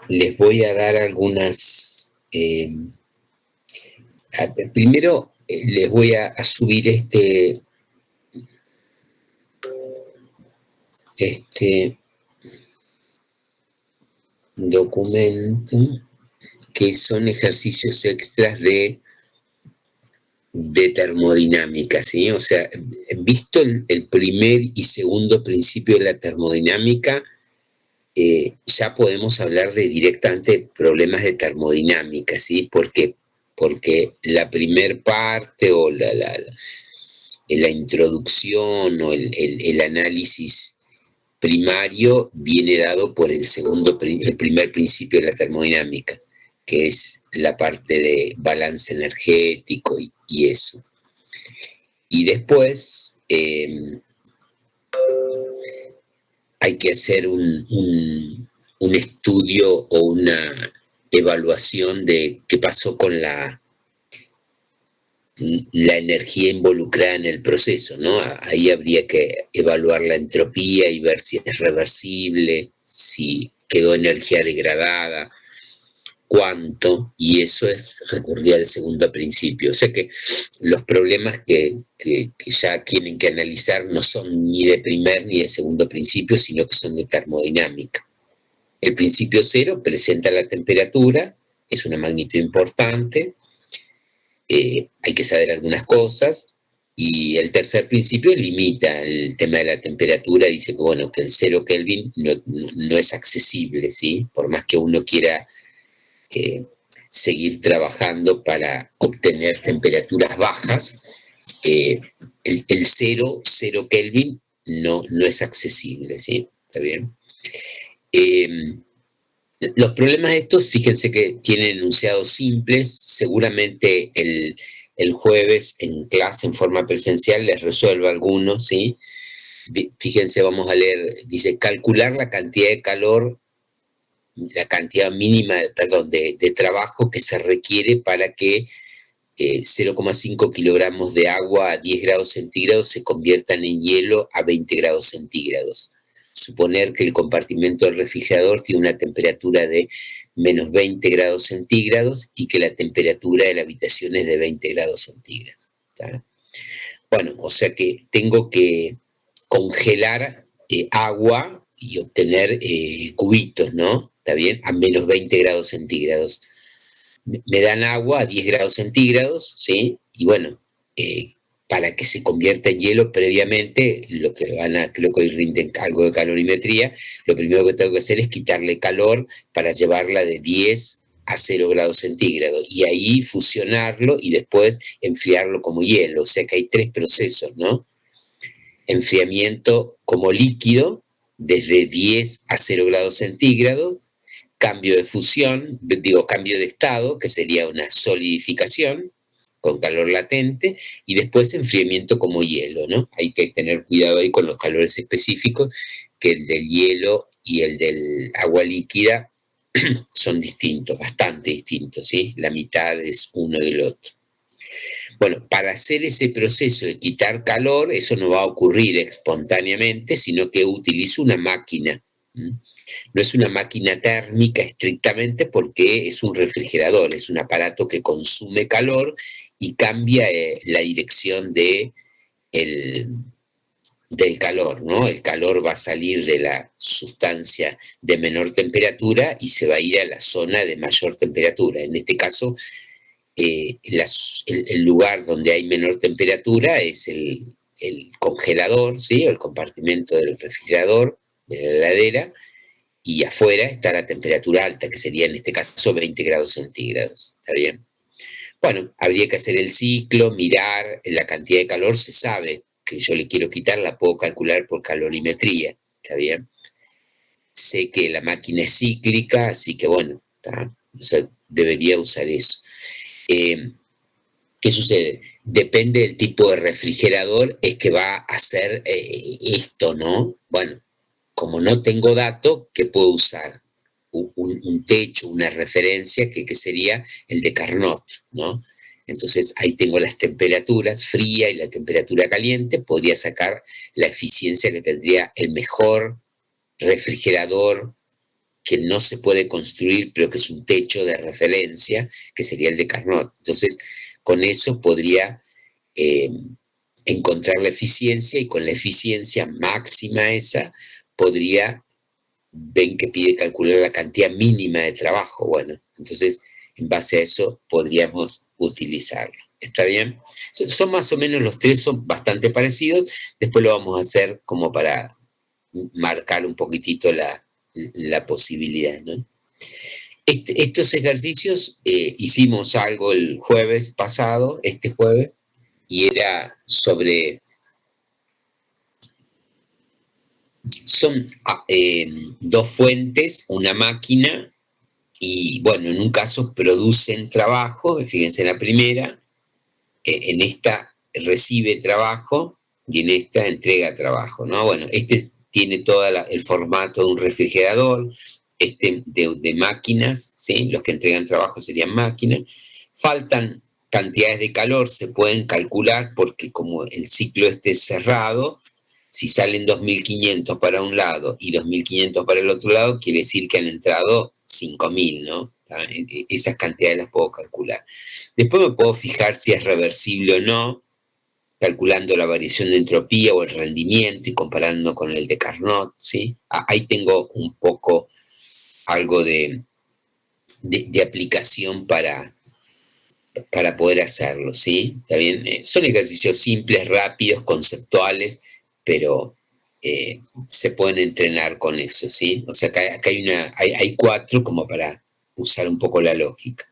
les voy a dar algunas... primero les voy a subir este documento, que son ejercicios extras de termodinámica, ¿sí? O sea, visto el primer y segundo principio de la termodinámica, ya podemos hablar de directamente problemas de termodinámica, ¿sí? Porque la primer parte o la introducción o el análisis primario viene dado por el primer principio de la termodinámica, que es la parte de balance energético y eso. Y después hay que hacer un estudio o una evaluación de qué pasó con la energía involucrada en el proceso, ¿no? Ahí habría que evaluar la entropía y ver si es reversible, si quedó energía degradada, cuánto, y eso es recurrir al segundo principio. O sea que los problemas que ya tienen que analizar no son ni de primer ni de segundo principio, sino que son de termodinámica. El principio cero presenta la temperatura, es una magnitud importante, hay que saber algunas cosas, y el tercer principio limita el tema de la temperatura, dice que, bueno, que el 0 Kelvin no es accesible, ¿sí? Por más que uno quiera seguir trabajando para obtener temperaturas bajas, el 0 Kelvin no es accesible, ¿sí? ¿Está bien? Los problemas estos, fíjense que tienen enunciados simples, seguramente el jueves en clase en forma presencial les resuelvo algunos, ¿sí? Fíjense, vamos a leer, dice, calcular la cantidad de calor, la cantidad mínima, perdón, de trabajo que se requiere para que 0,5 kilogramos de agua a 10 grados centígrados se conviertan en hielo a 20 grados centígrados. Suponer que el compartimento del refrigerador tiene una temperatura de menos 20 grados centígrados y que la temperatura de la habitación es de 20 grados centígrados. ¿Tá? Bueno, o sea que tengo que congelar agua y obtener cubitos, ¿no? ¿Está bien? A menos 20 grados centígrados. Me dan agua a 10 grados centígrados, ¿sí? Y bueno, para que se convierta en hielo previamente, lo que creo que hoy rinden algo de calorimetría, lo primero que tengo que hacer es quitarle calor para llevarla de 10 a 0 grados centígrados y ahí fusionarlo y después enfriarlo como hielo. O sea que hay tres procesos, ¿no? Enfriamiento como líquido desde 10 a 0 grados centígrados, cambio de fusión, cambio de estado, que sería una solidificación con calor latente, y después enfriamiento como hielo, ¿no? Hay que tener cuidado ahí con los calores específicos, que el del hielo y el del agua líquida son distintos, bastante distintos, ¿sí? La mitad es uno del otro. Bueno, para hacer ese proceso de quitar calor, eso no va a ocurrir espontáneamente, sino que utilizo una máquina. No es una máquina térmica estrictamente porque es un refrigerador, es un aparato que consume calor y cambia la dirección del calor, ¿no? El calor va a salir de la sustancia de menor temperatura y se va a ir a la zona de mayor temperatura. En este caso, el lugar donde hay menor temperatura es el congelador, ¿sí? El compartimento del refrigerador, de la heladera, y afuera está la temperatura alta, que sería en este caso 20 grados centígrados. ¿Está bien? Bueno, habría que hacer el ciclo, mirar la cantidad de calor, se sabe que yo le quiero quitar, la puedo calcular por calorimetría. ¿Está bien? Sé que la máquina es cíclica, así que bueno, o sea, debería usar eso. ¿Qué sucede? Depende del tipo de refrigerador, es que va a hacer esto, ¿no? Bueno, como no tengo dato, ¿qué puedo usar? Un techo, una referencia, que sería el de Carnot, ¿no? Entonces ahí tengo las temperaturas fría y la temperatura caliente, podría sacar la eficiencia que tendría el mejor refrigerador que no se puede construir, pero que es un techo de referencia, que sería el de Carnot. Entonces, con eso podría encontrar la eficiencia, y con la eficiencia máxima esa podría, ven que pide calcular la cantidad mínima de trabajo. Bueno, entonces en base a eso podríamos utilizarlo. ¿Está bien? Son más o menos los tres, son bastante parecidos. Después lo vamos a hacer como para marcar un poquitito la posibilidad, ¿no? Estos ejercicios hicimos algo el jueves pasado, este jueves, y era sobre, son dos fuentes, una máquina, y bueno, en un caso producen trabajo, fíjense en la primera, en esta recibe trabajo y en esta entrega trabajo, ¿no? Bueno, este tiene todo el formato de un refrigerador, de máquinas, ¿sí? Los que entregan trabajo serían máquinas. Faltan cantidades de calor, se pueden calcular porque como el ciclo es cerrado, si salen 2.500 para un lado y 2.500 para el otro lado, quiere decir que han entrado 5.000, ¿no? Esas cantidades las puedo calcular. Después me puedo fijar si es reversible o no, calculando la variación de entropía o el rendimiento y comparando con el de Carnot, ¿sí? Ahí tengo un poco algo de aplicación para poder hacerlo, ¿sí? ¿Está bien? Son ejercicios simples, rápidos, conceptuales, pero se pueden entrenar con eso, ¿sí? O sea, acá hay 4 como para usar un poco la lógica.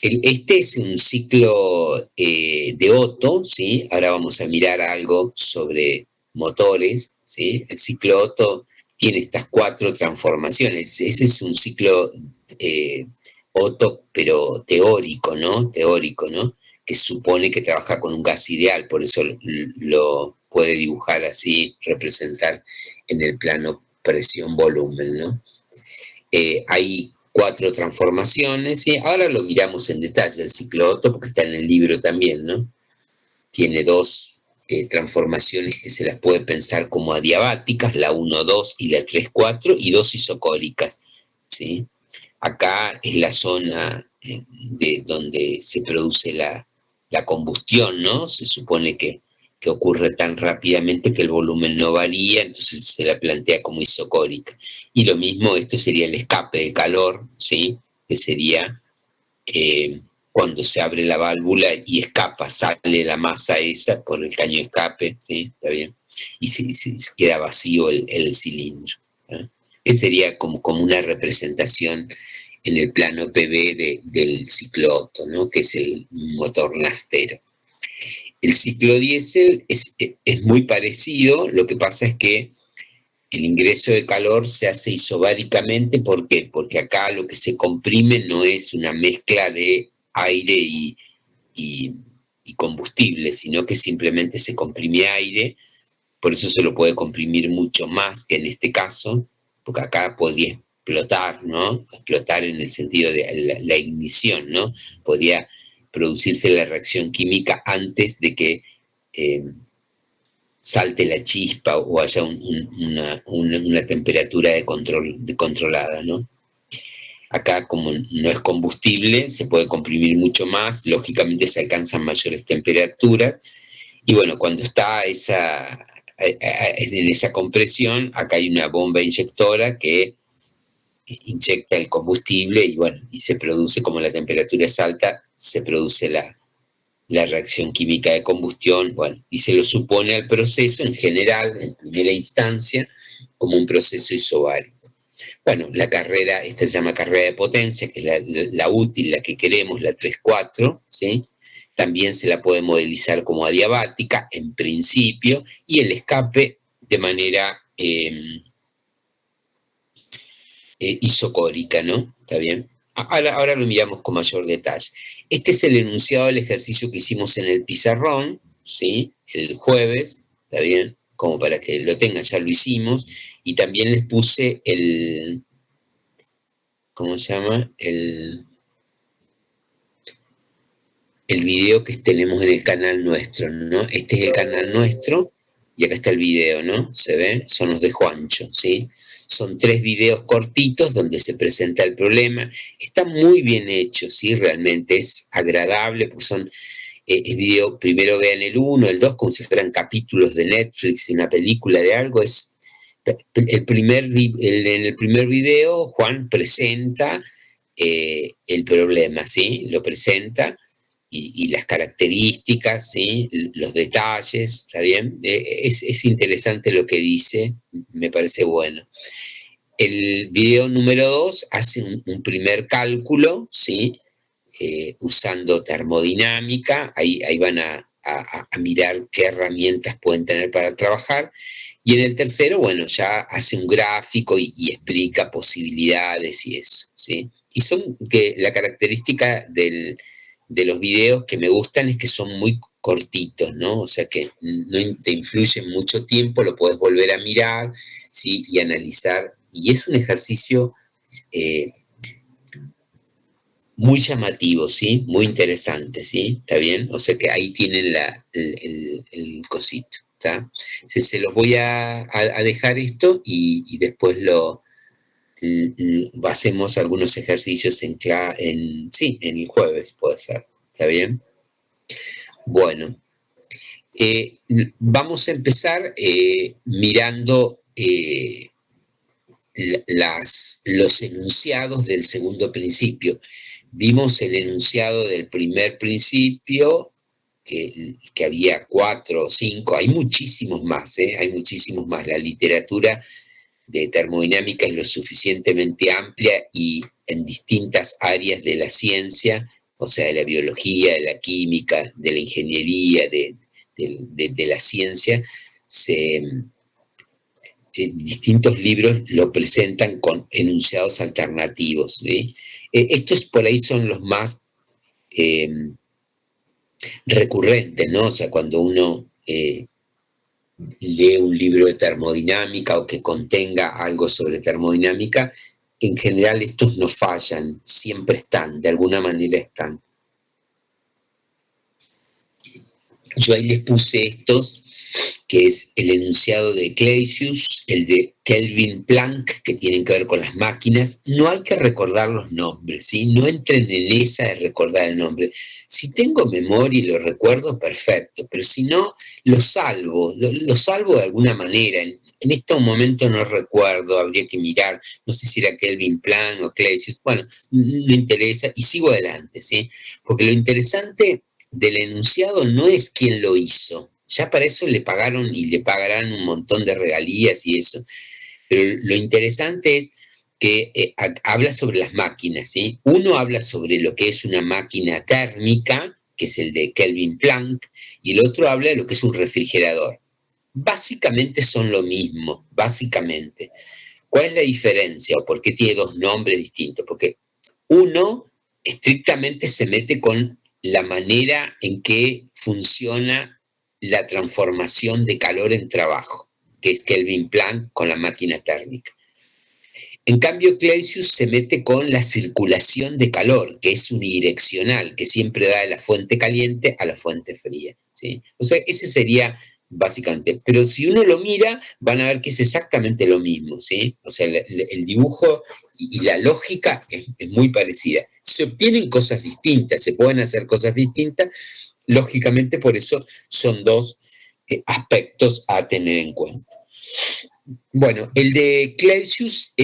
Este es un ciclo de Otto, ¿sí? Ahora vamos a mirar algo sobre motores, ¿sí? El ciclo Otto tiene estas 4 transformaciones. Ese es un ciclo Otto, pero teórico, ¿no? Teórico, ¿no? Que supone que trabaja con un gas ideal, por eso lo puede dibujar así, representar en el plano presión-volumen, ¿no? Hay 4 transformaciones, ¿sí? Ahora lo miramos en detalle el ciclo Otto, porque está en el libro también, ¿no? Tiene 2 transformaciones que se las puede pensar como adiabáticas, la 1-2 y la 3-4, y 2 isocóricas, ¿sí? Acá es la zona de donde se produce la combustión, ¿no? Se supone que ocurre tan rápidamente que el volumen no varía, entonces se la plantea como isocórica. Y lo mismo, esto sería el escape de calor, ¿sí? Que sería cuando se abre la válvula y escapa, sale la masa esa por el caño de escape, ¿sí? ¿Está bien? Y se queda vacío el cilindro, ¿eh? Esa sería como una representación en el plano PV del ciclo Otto, ¿no? Que es el motor naftero. El ciclo diésel es muy parecido, lo que pasa es que el ingreso de calor se hace isobáricamente. ¿Por qué? Porque acá lo que se comprime no es una mezcla de aire y combustible, sino que simplemente se comprime aire, por eso se lo puede comprimir mucho más que en este caso, porque acá podría explotar, ¿no? Explotar en el sentido de la ignición, ¿no? Podría producirse la reacción química antes de que salte la chispa o haya una temperatura controlada, ¿no? Acá, como no es combustible, se puede comprimir mucho más, lógicamente se alcanzan mayores temperaturas, y bueno, cuando está en esa compresión, acá hay una bomba inyectora que inyecta el combustible y bueno, y se produce, como la temperatura es alta, se produce la reacción química de combustión, bueno, y se lo supone al proceso en general, en primera instancia, como un proceso isobárico. Bueno, la carrera, esta se llama carrera de potencia, que es la útil, la que queremos, la 3-4, ¿sí? También se la puede modelizar como adiabática, en principio, y el escape de manera isocórica, ¿no? ¿Está bien? Ahora lo miramos con mayor detalle. Este es el enunciado del ejercicio que hicimos en el pizarrón, ¿sí? El jueves, ¿está bien? Como para que lo tengan, ya lo hicimos. Y también les puse ¿cómo se llama? El video que tenemos en el canal nuestro, ¿no? Este es el canal nuestro y acá está el video, ¿no? ¿Se ve? Son los de Juancho, ¿sí? Son 3 videos cortitos donde se presenta el problema. Está muy bien hecho, ¿sí? Realmente es agradable, porque son video, primero vean el 1, el 2, como si fueran capítulos de Netflix, de una película, de algo. En el primer video, Juan presenta el problema, ¿sí? Lo presenta y las características, ¿sí? Los detalles, ¿está bien? Es interesante lo que dice, me parece bueno. El video número 2 hace un primer cálculo, ¿sí? Usando termodinámica, ahí van a mirar qué herramientas pueden tener para trabajar. Y en el tercero, bueno, ya hace un gráfico y explica posibilidades y eso, ¿sí? Y son que la característica de los videos que me gustan es que son muy cortitos, ¿no? O sea que no te influyen mucho tiempo, lo puedes volver a mirar, ¿sí? Y analizar. Y es un ejercicio muy llamativo, ¿sí? Muy interesante, ¿sí? ¿Está bien? O sea que ahí tienen el cosito, ¿está? Se los voy a dejar esto y después hacemos algunos ejercicios sí, en el jueves, puede ser, ¿está bien? Bueno, vamos a empezar mirando los enunciados del segundo principio. Vimos el enunciado del primer principio, que había 4 o 5, hay muchísimos más, hay muchísimos más. La literatura de termodinámica es lo suficientemente amplia y en distintas áreas de la ciencia, o sea, de la biología, de la química, de la ingeniería, de la ciencia, distintos libros lo presentan con enunciados alternativos, ¿sí? Estos por ahí son los más recurrentes, ¿no? O sea, cuando uno lee un libro de termodinámica o que contenga algo sobre termodinámica, en general estos no fallan, siempre están, de alguna manera están. Yo ahí les puse estos, que es el enunciado de Clausius, el de Kelvin Planck, que tienen que ver con las máquinas. No hay que recordar los nombres, ¿sí? No entren en esa de recordar el nombre. Si tengo memoria y lo recuerdo, perfecto, pero si no, lo salvo de alguna manera. En este momento no recuerdo, habría que mirar, no sé si era Kelvin Planck o Clausius, bueno, no interesa, y sigo adelante, ¿sí? Porque lo interesante del enunciado no es quién lo hizo, ya para eso le pagaron y le pagarán un montón de regalías y eso, pero lo interesante es que habla sobre las máquinas, ¿sí? Uno habla sobre lo que es una máquina térmica, que es el de Kelvin Planck, y el otro habla de lo que es un refrigerador. Básicamente son lo mismo, básicamente. ¿Cuál es la diferencia o por qué tiene dos nombres distintos? Porque uno estrictamente se mete con la manera en que funciona la transformación de calor en trabajo, que es Kelvin Planck con la máquina térmica. En cambio, Clausius se mete con la circulación de calor, que es unidireccional, que siempre da de la fuente caliente a la fuente fría, ¿sí? O sea, ese sería básicamente. Pero si uno lo mira, van a ver que es exactamente lo mismo, ¿sí? O sea, el dibujo y la lógica es muy parecida. Se obtienen cosas distintas, se pueden hacer cosas distintas, lógicamente por eso son dos aspectos a tener en cuenta. Bueno, el de Clausius,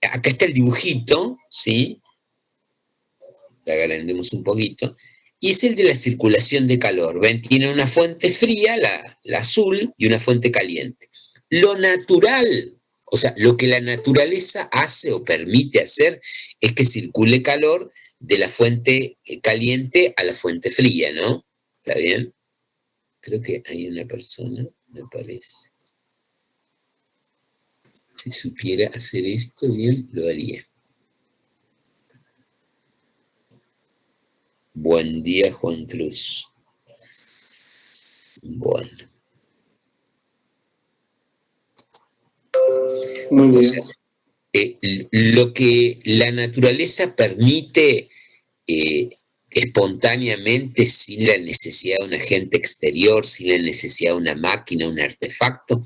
acá está el dibujito, ¿sí? Le agrandemos un poquito. Y es el de la circulación de calor. ¿Ven? Tiene una fuente fría, la azul, y una fuente caliente. Lo natural, o sea, lo que la naturaleza hace o permite hacer es que circule calor de la fuente caliente a la fuente fría, ¿no? ¿Está bien? Creo que hay una persona, me parece. Si supiera hacer esto bien, lo haría. Buen día, Juan Cruz. Bueno. Muy bien. O sea, lo que la naturaleza permite espontáneamente, sin la necesidad de un agente exterior, sin la necesidad de una máquina, un artefacto,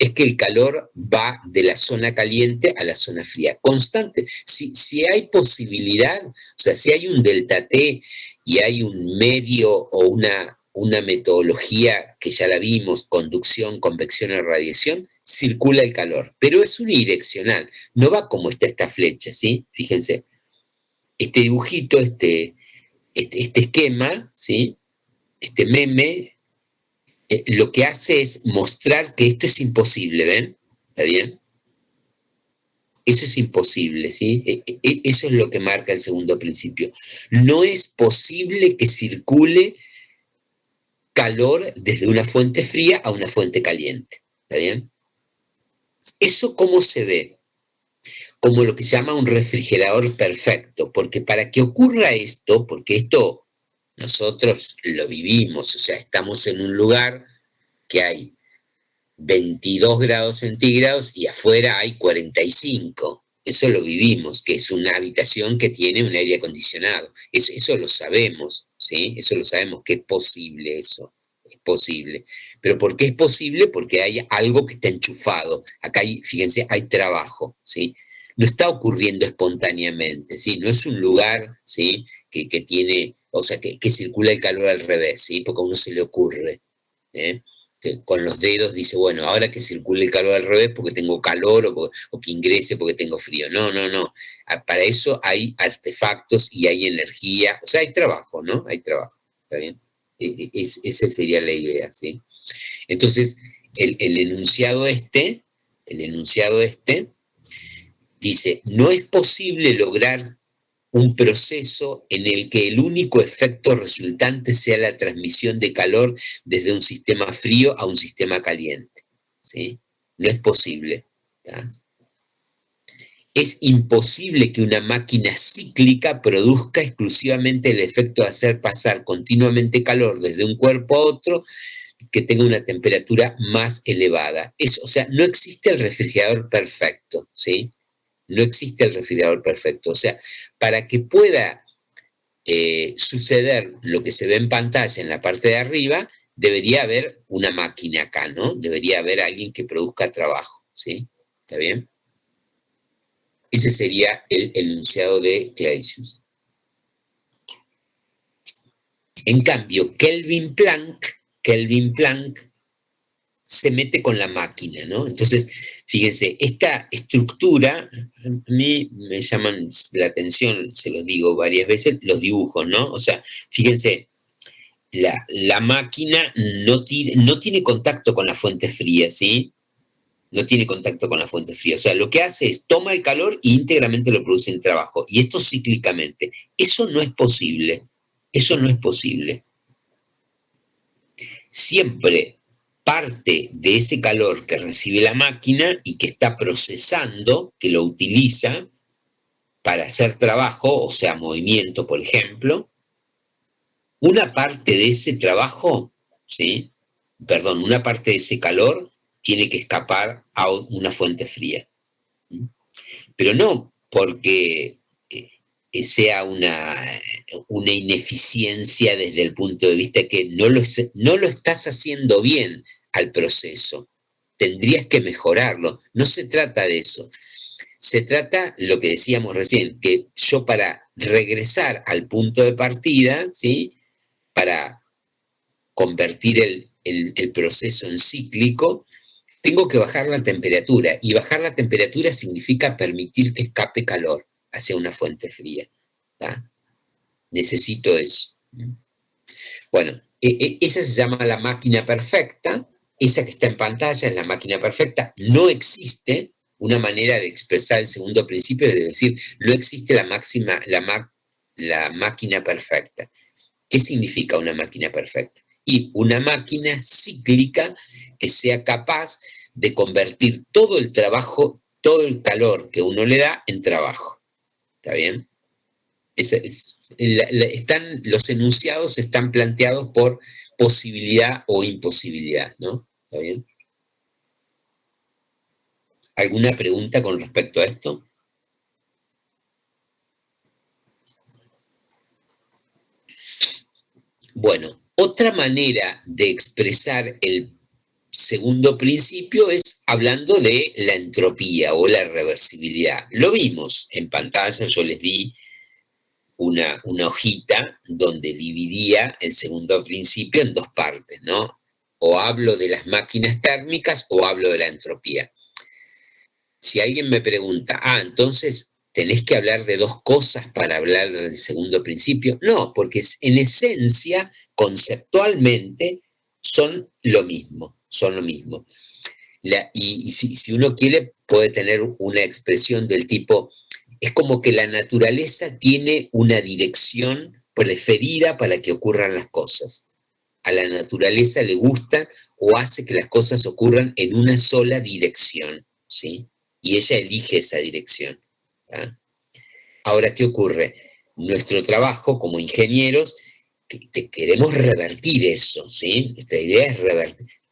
es que el calor va de la zona caliente a la zona fría, constante. Si hay posibilidad, o sea, si hay un delta T y hay un medio o una metodología que ya la vimos, conducción, convección o radiación, circula el calor, pero es unidireccional, no va como está esta flecha, ¿sí? Fíjense, este dibujito, este esquema, ¿sí? Este meme, lo que hace es mostrar que esto es imposible, ¿ven? ¿Está bien? Eso es imposible, ¿sí? Eso es lo que marca el segundo principio. No es posible que circule calor desde una fuente fría a una fuente caliente, ¿está bien? ¿Eso cómo se ve? Como lo que se llama un refrigerador perfecto, porque para que ocurra esto, porque esto nosotros lo vivimos, o sea, estamos en un lugar que hay 22 grados centígrados y afuera hay 45. Eso lo vivimos, que es una habitación que tiene un aire acondicionado. Eso lo sabemos, ¿sí? Eso lo sabemos, que es posible eso. Es posible. ¿Pero por qué es posible? Porque hay algo que está enchufado. Acá hay, fíjense, hay trabajo, ¿sí? No está ocurriendo espontáneamente, ¿sí? No es un lugar, ¿sí? Que tiene, o sea, que circula el calor al revés, ¿sí? Porque a uno se le ocurre, ¿eh? Que con los dedos dice, bueno, ahora que circule el calor al revés porque tengo calor o que ingrese porque tengo frío. No, no, no. Para eso hay artefactos y hay energía, o sea, hay trabajo, ¿no? Hay trabajo, ¿está bien? Esa sería la idea, ¿sí? Entonces, el enunciado este dice, no es posible lograr un proceso en el que el único efecto resultante sea la transmisión de calor desde un sistema frío a un sistema caliente, ¿sí? No es posible, ¿tá? Es imposible que una máquina cíclica produzca exclusivamente el efecto de hacer pasar continuamente calor desde un cuerpo a otro que tenga una temperatura más elevada. O sea, no existe el refrigerador perfecto, ¿sí? No existe el refrigerador perfecto. O sea, para que pueda suceder lo que se ve en pantalla en la parte de arriba, debería haber una máquina acá, ¿no? Debería haber alguien que produzca trabajo, ¿sí? ¿Está bien? Ese sería el enunciado de Clausius. En cambio, Kelvin Planck se mete con la máquina, ¿no? Entonces, fíjense, esta estructura, a mí me llaman la atención, se los digo varias veces, los dibujos, ¿no? O sea, fíjense, la máquina no tiene contacto con la fuente fría, ¿sí? No tiene contacto con la fuente fría. O sea, lo que hace es toma el calor e íntegramente lo produce en trabajo. Y esto cíclicamente. Eso no es posible. Eso no es posible. Siempre parte de ese calor que recibe la máquina y que está procesando, que lo utiliza para hacer trabajo, o sea, movimiento, por ejemplo, una parte de ese trabajo, ¿sí? Perdón, una parte de ese calor tiene que escapar a una fuente fría. Pero no porque sea una ineficiencia desde el punto de vista que no lo estás haciendo bien al proceso. Tendrías que mejorarlo. No se trata de eso. Se trata, lo que decíamos recién, que yo para regresar al punto de partida, ¿sí? Para convertir el proceso en cíclico, tengo que bajar la temperatura. Y bajar la temperatura significa permitir que escape calor hacia una fuente fría. ¿Tá? Necesito eso. Bueno, esa se llama la máquina perfecta. Esa que está en pantalla es la máquina perfecta. No existe una manera de expresar el segundo principio, es decir, no existe la máquina perfecta. ¿Qué significa una máquina perfecta? Y una máquina cíclica que sea capaz de convertir todo el trabajo, todo el calor que uno le da en trabajo. ¿Está bien? Los enunciados están planteados por posibilidad o imposibilidad, ¿no? ¿Está bien? ¿Alguna pregunta con respecto a esto? Bueno, otra manera de expresar el segundo principio es hablando de la entropía o la reversibilidad. Lo vimos en pantalla, yo les di una hojita donde dividía el segundo principio en dos partes, ¿no? O hablo de las máquinas térmicas o hablo de la entropía. Si alguien me pregunta, entonces tenés que hablar de dos cosas para hablar del segundo principio. No, porque en esencia, conceptualmente, son lo mismo, son lo mismo. Si uno quiere, puede tener una expresión del tipo, es como que la naturaleza tiene una dirección preferida para que ocurran las cosas. A la naturaleza le gusta o hace que las cosas ocurran en una sola dirección, ¿sí? Y ella elige esa dirección. ¿Ah? Ahora, ¿qué ocurre? Nuestro trabajo como ingenieros, queremos revertir eso, ¿sí? Nuestra idea es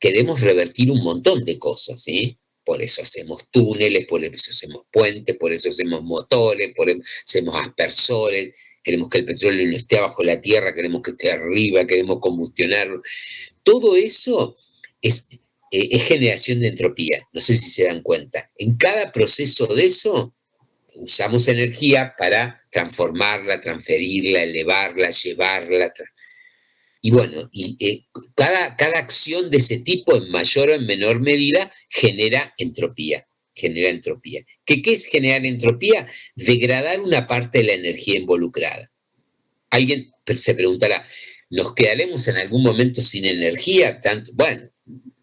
queremos revertir un montón de cosas, ¿sí? Por eso hacemos túneles, por eso hacemos puentes, por eso hacemos motores, por eso hacemos aspersores, queremos que el petróleo no esté abajo la tierra, queremos que esté arriba, queremos combustionarlo. Todo eso es generación de entropía, no sé si se dan cuenta. En cada proceso de eso usamos energía para transformarla, transferirla, elevarla, llevarla. Y bueno, cada acción de ese tipo, en mayor o en menor medida, genera entropía. Genera entropía. ¿Qué es generar entropía? Degradar una parte de la energía involucrada. Alguien se preguntará, ¿nos quedaremos en algún momento sin energía? Bueno,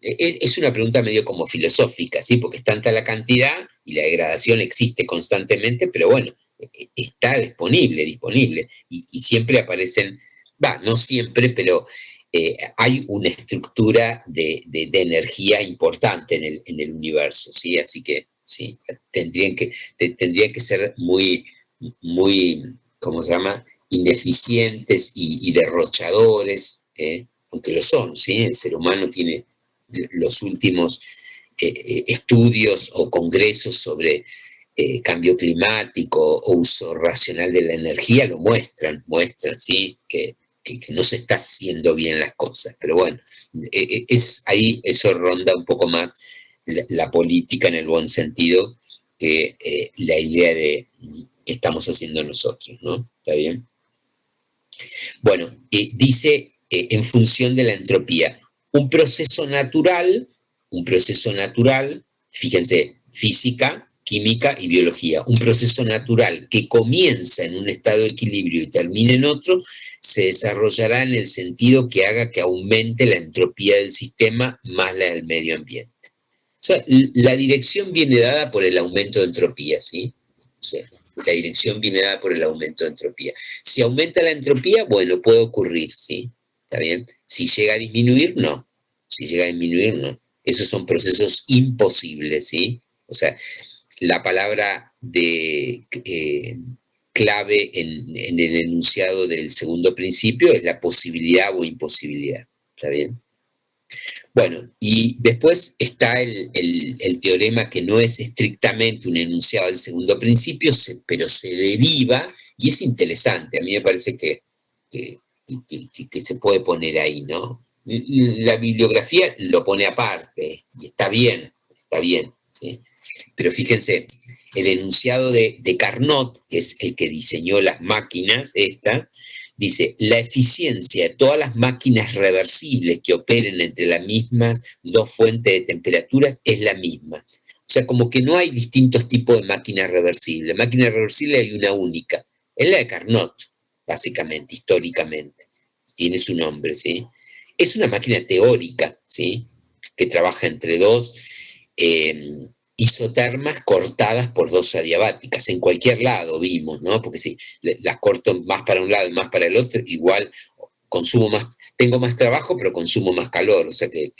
es una pregunta medio como filosófica, ¿sí? Porque es tanta la cantidad y la degradación existe constantemente, pero bueno, está disponible. Y siempre aparecen, no siempre, pero hay una estructura de energía importante en el universo, ¿sí? Así que, sí, tendría que ser muy, muy, ¿cómo se llama? Ineficientes y derrochadores, aunque lo son, ¿sí? El ser humano tiene los últimos estudios o congresos sobre cambio climático o uso racional de la energía, lo muestran, ¿sí? Que no se está haciendo bien las cosas. Pero bueno, ahí eso ronda un poco más la política en el buen sentido que la idea de qué estamos haciendo nosotros, ¿no? ¿Está bien? Bueno, dice en función de la entropía, un proceso natural, fíjense, física, química y biología, un proceso natural que comienza en un estado de equilibrio y termina en otro, se desarrollará en el sentido que haga que aumente la entropía del sistema más la del medio ambiente. O sea, la dirección viene dada por el aumento de entropía, ¿sí? O sea, la dirección viene dada por el aumento de entropía. Si aumenta la entropía, bueno, puede ocurrir, ¿sí? ¿Está bien? Si llega a disminuir, no. Si llega a disminuir, no. Esos son procesos imposibles, ¿sí? O sea, la palabra clave en el enunciado del segundo principio es la posibilidad o imposibilidad. ¿Está bien? Bueno, y después está el teorema que no es estrictamente un enunciado del segundo principio, pero se deriva, y es interesante, a mí me parece que se puede poner ahí, ¿no? La bibliografía lo pone aparte, y está bien, ¿sí? Pero fíjense, el enunciado de Carnot, que es el que diseñó las máquinas, dice, la eficiencia de todas las máquinas reversibles que operen entre las mismas dos fuentes de temperaturas es la misma. O sea, como que no hay distintos tipos de máquinas reversibles. Máquina reversible hay una única. Es la de Carnot, básicamente, históricamente. Tiene su nombre, ¿sí? Es una máquina teórica, ¿sí? Que trabaja entre dos isotermas cortadas por dos adiabáticas. En cualquier lado vimos, ¿no? Porque si las corto más para un lado y más para el otro, igual tengo más trabajo, pero consumo más calor. O sea que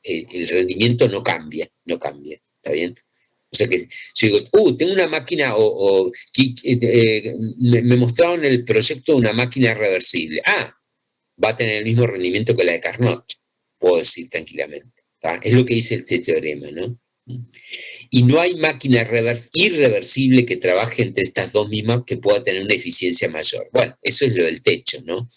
el rendimiento no cambia, ¿está bien? O sea que yo digo, tengo una máquina, me mostraron el proyecto de una máquina reversible. Va a tener el mismo rendimiento que la de Carnot, puedo decir tranquilamente. ¿Tá? Es lo que dice este teorema, ¿no? Y no hay máquina irreversible que trabaje entre estas dos mismas que pueda tener una eficiencia mayor. Bueno, eso es lo del techo, ¿no?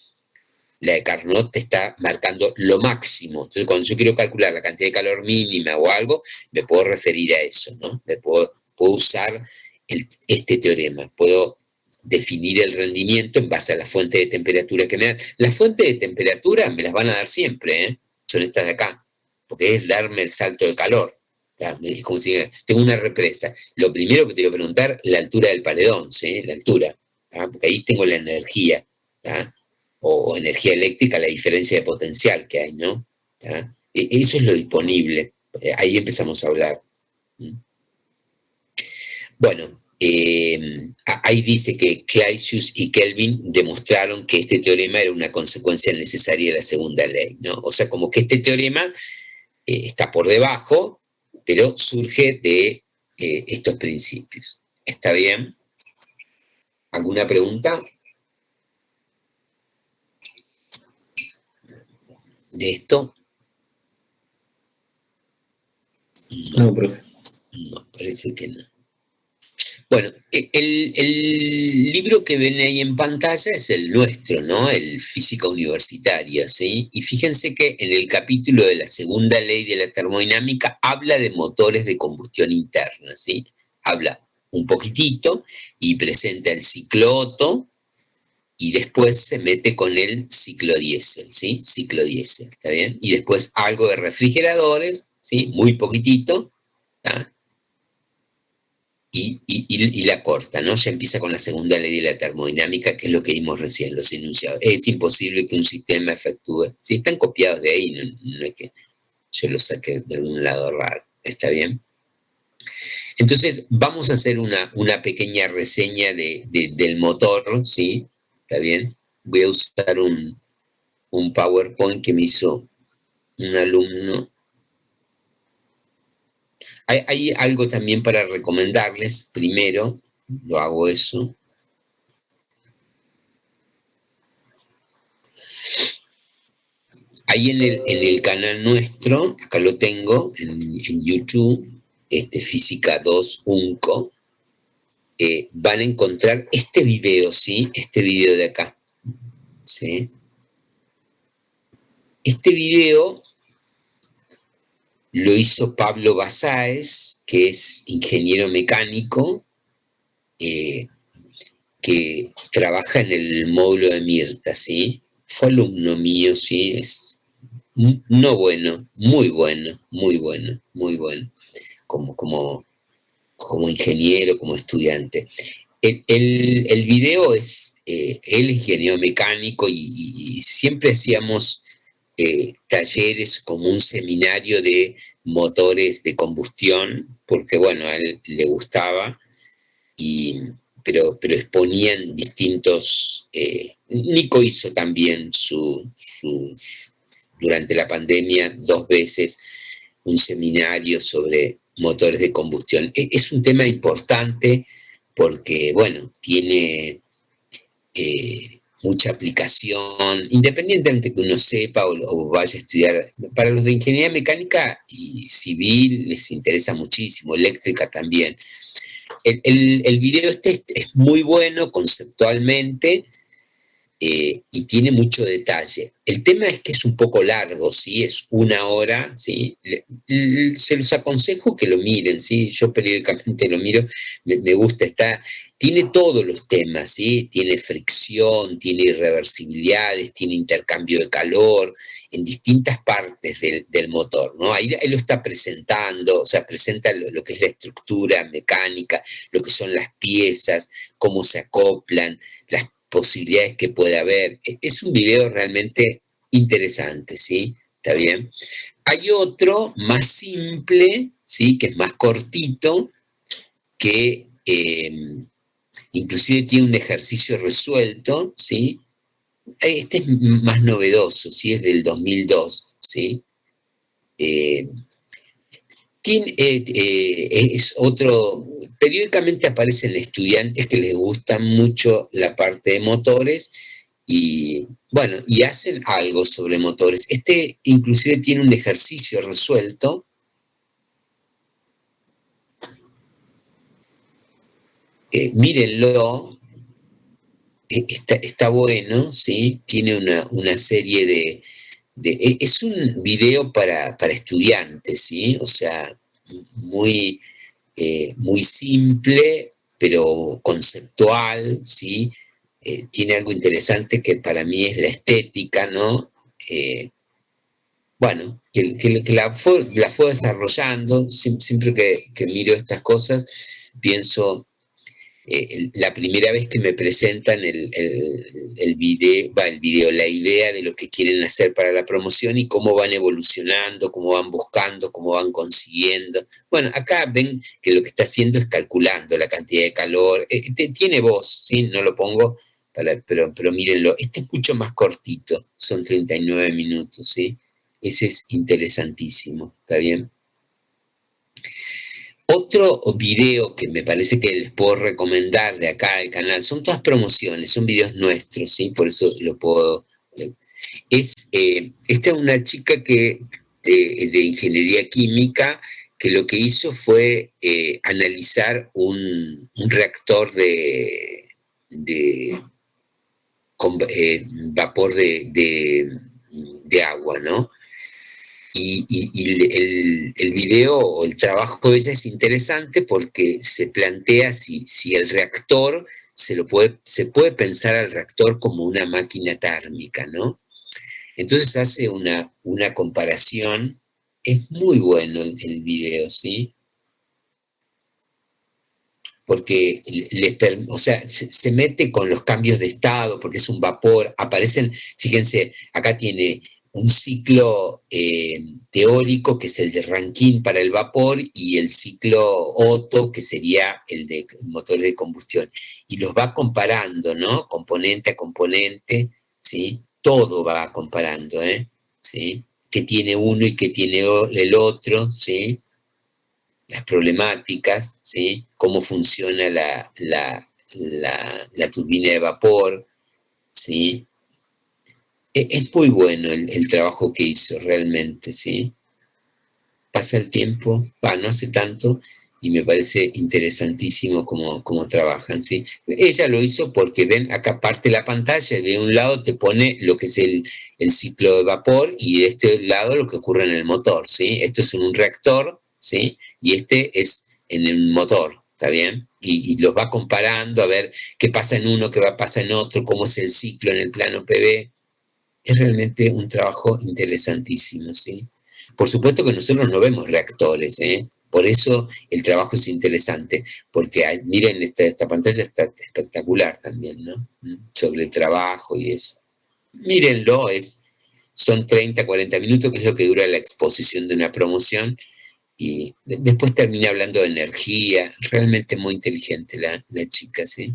La de Carnot te está marcando lo máximo. Entonces, cuando yo quiero calcular la cantidad de calor mínima o algo, me puedo referir a eso, ¿no? Puedo usar este teorema, puedo definir el rendimiento en base a la fuente de temperatura que me dan. Las fuentes de temperatura me las van a dar siempre, ¿eh? Son estas de acá, porque es darme el salto de calor. Es como si tengo una represa. Lo primero que te voy a preguntar, la altura del paredón, ¿sí? La altura, ¿tá? Porque ahí tengo la energía, ¿tá? O energía eléctrica, la diferencia de potencial que hay, ¿no? ¿Tá? Eso es lo disponible. Ahí empezamos a hablar. Bueno, ahí dice que Clausius y Kelvin demostraron que este teorema era una consecuencia necesaria de la segunda ley, ¿no? O sea, como que este teorema está por debajo, pero surge de estos principios. ¿Está bien? ¿Alguna pregunta de esto? No, profe. No, parece que no. Bueno, el libro que ven ahí en pantalla es el nuestro, ¿no? El Física Universitaria, ¿sí? Y fíjense que en el capítulo de la segunda ley de la termodinámica habla de motores de combustión interna, ¿sí? Habla un poquitito y presenta el ciclo Otto y después se mete con el ciclo diésel, ¿sí? Ciclo diésel, ¿está bien? Y después algo de refrigeradores, ¿sí? Muy poquitito, ¿tá? Y la corta, ¿no? Ya empieza con la segunda ley de la termodinámica, que es lo que vimos recién, los enunciados. Es imposible que un sistema efectúe. Si están copiados de ahí, no es que yo los saque de algún lado raro. ¿Está bien? Entonces, vamos a hacer una pequeña reseña del motor, ¿sí? ¿Está bien? Voy a usar un PowerPoint que me hizo un alumno. Hay algo también para recomendarles. Primero, lo hago eso. Ahí en el canal nuestro, acá lo tengo, en YouTube, Física 2 UNCO, van a encontrar este video, ¿sí? Este video de acá, ¿sí? Este video lo hizo Pablo Basáez, que es ingeniero mecánico, que trabaja en el módulo de Mirta, ¿sí? Fue alumno mío, ¿sí? Es no bueno, muy bueno, muy bueno, muy bueno, como ingeniero, como estudiante. El video es, él es ingeniero mecánico y siempre hacíamos talleres como un seminario de motores de combustión, porque bueno, a él le gustaba, pero exponían distintos... Nico hizo también durante la pandemia 2 veces un seminario sobre motores de combustión. Es un tema importante porque, bueno, tiene mucha aplicación, independientemente que uno sepa o vaya a estudiar. Para los de ingeniería mecánica y civil les interesa muchísimo, eléctrica también. El video es muy bueno conceptualmente, y tiene mucho detalle. El tema es que es un poco largo, ¿sí? Es 1 hora, ¿sí? Se los aconsejo que lo miren, ¿sí? Yo periódicamente lo miro, me gusta, tiene todos los temas, ¿sí? Tiene fricción, tiene irreversibilidades, tiene intercambio de calor en distintas partes del motor, ¿no? Ahí lo está presentando, o sea, presenta lo que es la estructura mecánica, lo que son las piezas, cómo se acoplan, las posibilidades que puede haber. Es un video realmente interesante, ¿sí? ¿Está bien? Hay otro más simple, ¿sí? Que es más cortito, que inclusive tiene un ejercicio resuelto, ¿sí? Este es más novedoso, ¿sí? Es del 2002, ¿sí? Es otro, periódicamente aparecen estudiantes que les gusta mucho la parte de motores y bueno, y hacen algo sobre motores. Este inclusive tiene un ejercicio resuelto. Mírenlo, está bueno, ¿sí? Tiene una serie es un video para estudiantes, ¿sí? O sea, muy, muy simple, pero conceptual, ¿sí? Tiene algo interesante que para mí es la estética, ¿no? Bueno, que la fue desarrollando. Siempre que miro estas cosas, pienso, la primera vez que me presentan el video, la idea de lo que quieren hacer para la promoción y cómo van evolucionando, cómo van buscando, cómo van consiguiendo. Bueno, acá ven que lo que está haciendo es calculando la cantidad de calor. Tiene voz, ¿sí? No lo pongo, pero mírenlo. Este es mucho más cortito, son 39 minutos, ¿sí? Ese es interesantísimo, ¿está bien? Otro video que me parece que les puedo recomendar de acá del canal, son todas promociones, son videos nuestros, ¿sí? Por eso lo puedo... esta es una chica de ingeniería química que lo que hizo fue analizar un reactor de vapor de agua, ¿no? Y el video o el trabajo de ella es interesante porque se plantea si el reactor se puede pensar al reactor como una máquina térmica, ¿no? Entonces hace una comparación. Es muy bueno el video, ¿sí? Porque o sea, se mete con los cambios de estado, porque es un vapor, aparecen, fíjense, acá tiene un ciclo teórico, que es el de Rankine para el vapor, y el ciclo Otto, que sería el de motor de combustión. Y los va comparando, ¿no? Componente a componente, ¿sí? Todo va comparando, ¿sí? ¿Qué tiene uno y qué tiene el otro, ¿sí? Las problemáticas, ¿sí? Cómo funciona la turbina de vapor, ¿sí? Es muy bueno el trabajo que hizo realmente, ¿sí? Pasa el tiempo, no hace tanto, y me parece interesantísimo cómo trabajan, ¿sí? Ella lo hizo porque, ven, acá parte la pantalla, de un lado te pone lo que es el ciclo de vapor, y de este lado lo que ocurre en el motor, ¿sí? Esto es en un reactor, ¿sí? Y este es en el motor, ¿está bien? Y los va comparando a ver qué pasa en uno, qué va a pasar en otro, cómo es el ciclo en el plano PV. Es realmente un trabajo interesantísimo, ¿sí? Por supuesto que nosotros no vemos reactores, ¿eh? Por eso el trabajo es interesante, porque miren, esta pantalla está espectacular también, ¿no? Sobre el trabajo y eso. Mírenlo, son 30, 40 minutos, que es lo que dura la exposición de una promoción, y después termina hablando de energía. Realmente muy inteligente la chica, ¿sí?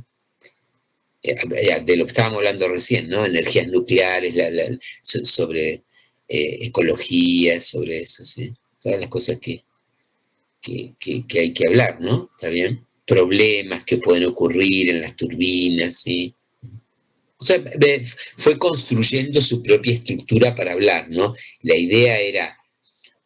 De lo que estábamos hablando recién, ¿no? Energías nucleares, sobre ecología, sobre eso, ¿sí? Todas las cosas que hay que hablar, ¿no? ¿Está bien? Problemas que pueden ocurrir en las turbinas, ¿sí? O sea, fue construyendo su propia estructura para hablar, ¿no? La idea era,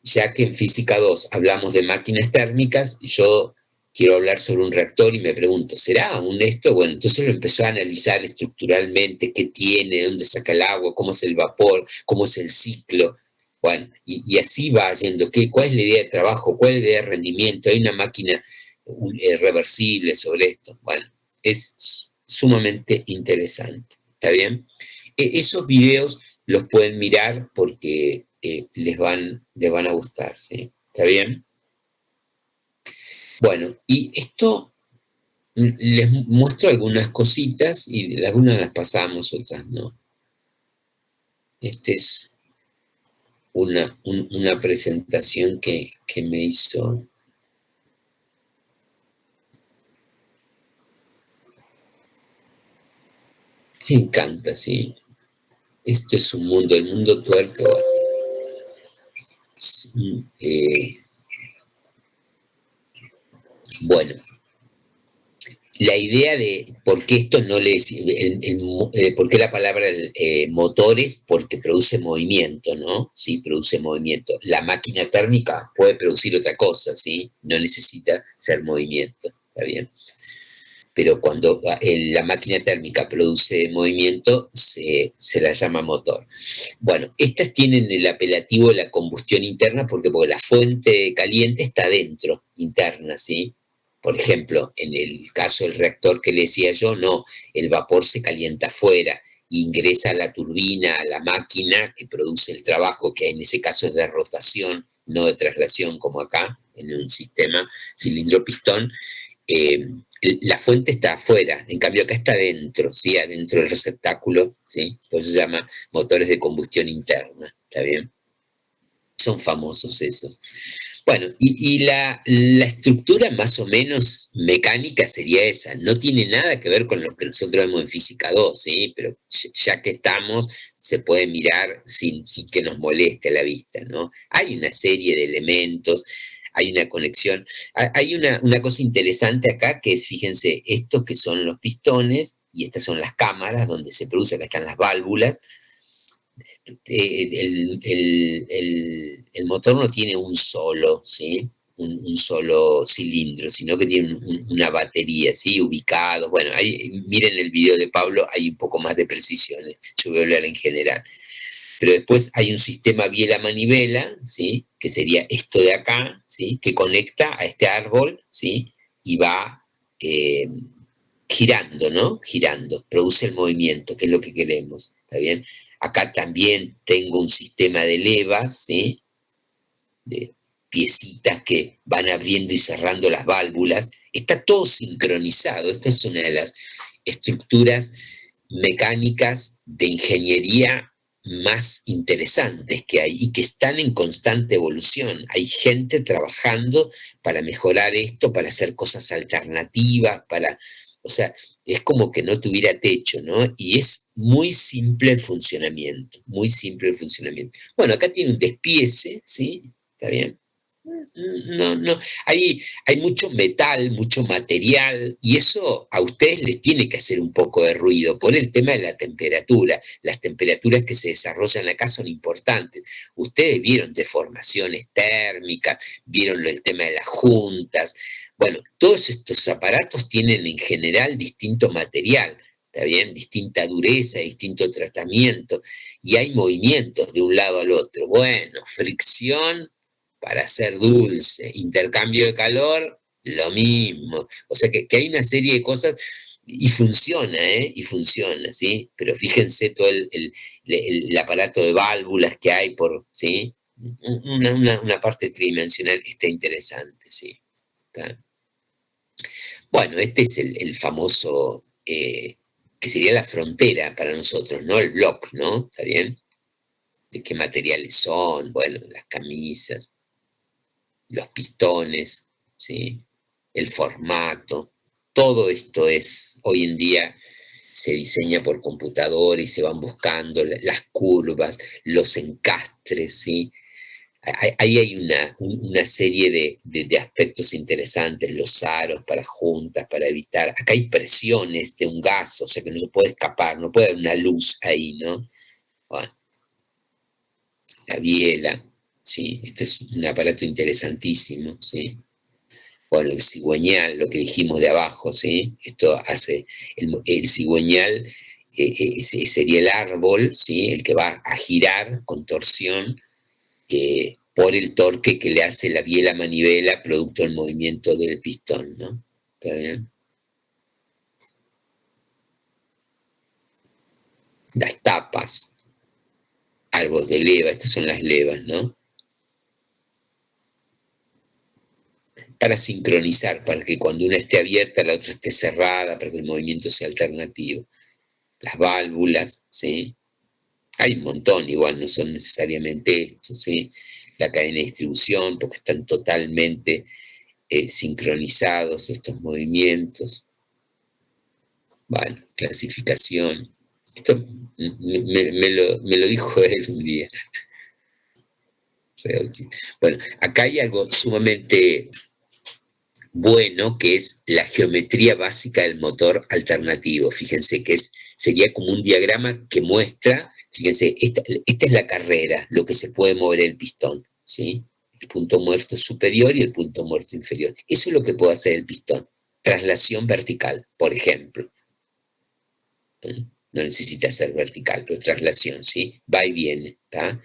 ya que en Física 2 hablamos de máquinas térmicas, yo quiero hablar sobre un reactor y me pregunto, ¿será un esto? Bueno, entonces lo empezó a analizar estructuralmente, qué tiene, de dónde saca el agua, cómo es el vapor, cómo es el ciclo. Bueno, y así va yendo. ¿Cuál es la idea de trabajo? ¿Cuál es la idea de rendimiento? ¿Hay una máquina reversible sobre esto? Bueno, es sumamente interesante. ¿Está bien? Esos videos los pueden mirar porque les van a gustar, ¿sí? ¿Está bien? Bueno, y esto les muestro algunas cositas y algunas las pasamos, otras no. Esta es una presentación que me hizo. Me encanta, sí. Esto es un mundo, el mundo tuerco. Bueno, la idea de por qué esto no le por qué la palabra motores, porque produce movimiento, ¿no? Sí, produce movimiento. La máquina térmica puede producir otra cosa, ¿sí? No necesita ser movimiento, ¿está bien? pero cuando la máquina térmica produce movimiento, se la llama motor. Bueno, estas tienen el apelativo de la combustión interna porque la fuente caliente está dentro, interna, ¿sí? Por ejemplo, en el caso del reactor que le decía yo, no, el vapor se calienta afuera, ingresa a la turbina, a la máquina que produce el trabajo, que en ese caso es de rotación, no de traslación como acá, en un sistema cilindro-pistón. La fuente está afuera, en cambio acá está adentro, ¿sí? Adentro del receptáculo, ¿sí? Por eso se llama motores de combustión interna, ¿está bien? Son famosos esos. Bueno, y la estructura más o menos mecánica sería esa. No tiene nada que ver con lo que nosotros vemos en Física 2, ¿sí? Pero ya que estamos, se puede mirar sin que nos moleste la vista, ¿no? Hay una serie de elementos, hay una conexión. Hay una cosa interesante acá que es, fíjense, estos que son los pistones y estas son las cámaras donde se produce, acá están las válvulas. El motor no tiene un solo, ¿sí? Un solo cilindro, sino que tiene una batería, ¿sí? Ubicados. Bueno, miren el video de Pablo, hay un poco más de precisiones. Yo voy a hablar en general. Pero después hay un sistema biela-manivela, ¿sí? Que sería esto de acá, ¿sí? Que conecta a este árbol, ¿sí? Y va girando, ¿no? Girando, produce el movimiento, que es lo que queremos, ¿está bien? Acá también tengo un sistema de levas, ¿sí? De piecitas que van abriendo y cerrando las válvulas. Está todo sincronizado. Esta es una de las estructuras mecánicas de ingeniería más interesantes que hay y que están en constante evolución. Hay gente trabajando para mejorar esto, para hacer cosas alternativas, o sea, es como que no tuviera techo, ¿no? Y es muy simple el funcionamiento, muy simple el funcionamiento. Bueno, acá tiene un despiece, ¿sí? ¿Está bien? No, hay mucho metal, mucho material, y eso a ustedes les tiene que hacer un poco de ruido por el tema de la temperatura. Las temperaturas que se desarrollan acá son importantes. Ustedes vieron deformaciones térmicas, vieron el tema de las juntas. Bueno, todos estos aparatos tienen en general distinto material, ¿está bien? Distinta dureza, distinto tratamiento, y hay movimientos de un lado al otro. Bueno, fricción para hacer dulce, intercambio de calor, lo mismo. O sea que hay una serie de cosas y funciona, ¿eh? Y funciona, ¿sí? Pero fíjense todo el aparato de válvulas que hay ¿sí? Una parte tridimensional está interesante, ¿sí? ¿Está? Bueno, este es el famoso, que sería la frontera para nosotros, ¿no? El block, ¿no? ¿Está bien? ¿De qué materiales son? Bueno, las camisas, los pistones, ¿sí? El formato, todo esto es, hoy en día se diseña por computadora y se van buscando las curvas, los encastres, ¿sí? Ahí hay una serie de aspectos interesantes, los aros para juntas, para evitar. Acá hay presiones de un gas, o sea que no se puede escapar, no puede haber una luz ahí, ¿no? Bueno, la biela, ¿sí? Este es un aparato interesantísimo, ¿sí? Bueno, el cigüeñal, lo que dijimos de abajo, ¿sí? Esto hace, el cigüeñal sería el árbol, ¿sí? El que va a girar con torsión, por el torque que le hace la biela manivela producto del movimiento del pistón, ¿no? ¿Está bien? Las tapas, árboles de leva, estas son las levas, ¿no? Para sincronizar, para que cuando una esté abierta la otra esté cerrada, para que el movimiento sea alternativo. Las válvulas, ¿sí? Hay un montón, igual no son necesariamente estos, ¿sí? La cadena de distribución, porque están totalmente sincronizados estos movimientos. Bueno, clasificación. Esto me lo dijo él un día. Bueno, acá hay algo sumamente bueno que es la geometría básica del motor alternativo. Fíjense que sería como un diagrama que muestra, fíjense, esta es la carrera, lo que se puede mover el pistón, ¿sí? El punto muerto superior y el punto muerto inferior. Eso es lo que puede hacer el pistón. traslación vertical, por ejemplo. No necesita ser vertical, pero traslación, ¿sí? Va y viene, ¿tá?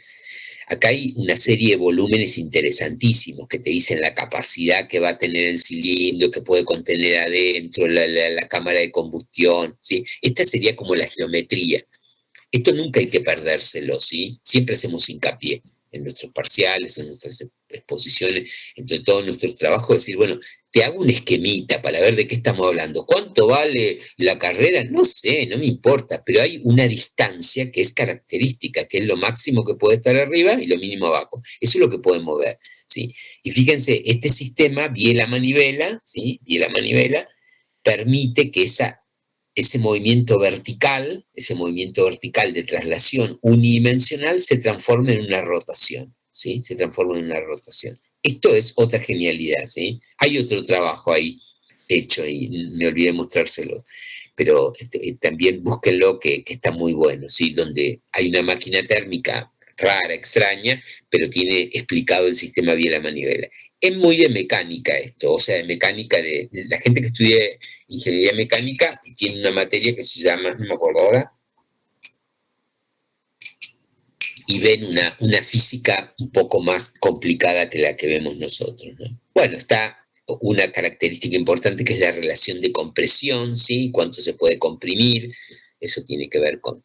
Acá hay una serie de volúmenes interesantísimos que te dicen la capacidad que va a tener el cilindro, que puede contener adentro la cámara de combustión, ¿sí? Esta sería como la geometría. Esto nunca hay que perdérselo, ¿sí? Siempre hacemos hincapié en nuestros parciales, en nuestras exposiciones, entre todos nuestros trabajos, decir, bueno, te hago un esquemita para ver de qué estamos hablando. ¿Cuánto vale la carrera? No sé, no me importa, pero hay una distancia que es característica, que es lo máximo que puede estar arriba y lo mínimo abajo. Eso es lo que podemos ver, ¿sí? Y fíjense, este sistema, biela-manivela, ¿sí? Biela-manivela, permite que ese movimiento vertical de traslación unidimensional se transforma en una rotación, ¿sí? Se transforma en una rotación. Esto es otra genialidad, ¿sí? Hay otro trabajo ahí hecho y me olvidé mostrárselos, pero también búsquenlo que está muy bueno, ¿sí? Donde hay una máquina térmica rara, extraña, pero tiene explicado el sistema biela-manivela. Es muy de mecánica esto, o sea, de mecánica de la gente que estudia ingeniería mecánica tiene una materia que se llama, no me acuerdo ahora, y ven una física un poco más complicada que la que vemos nosotros, ¿no? Bueno, está una característica importante que es la relación de compresión, ¿sí? Cuánto se puede comprimir, eso tiene que ver con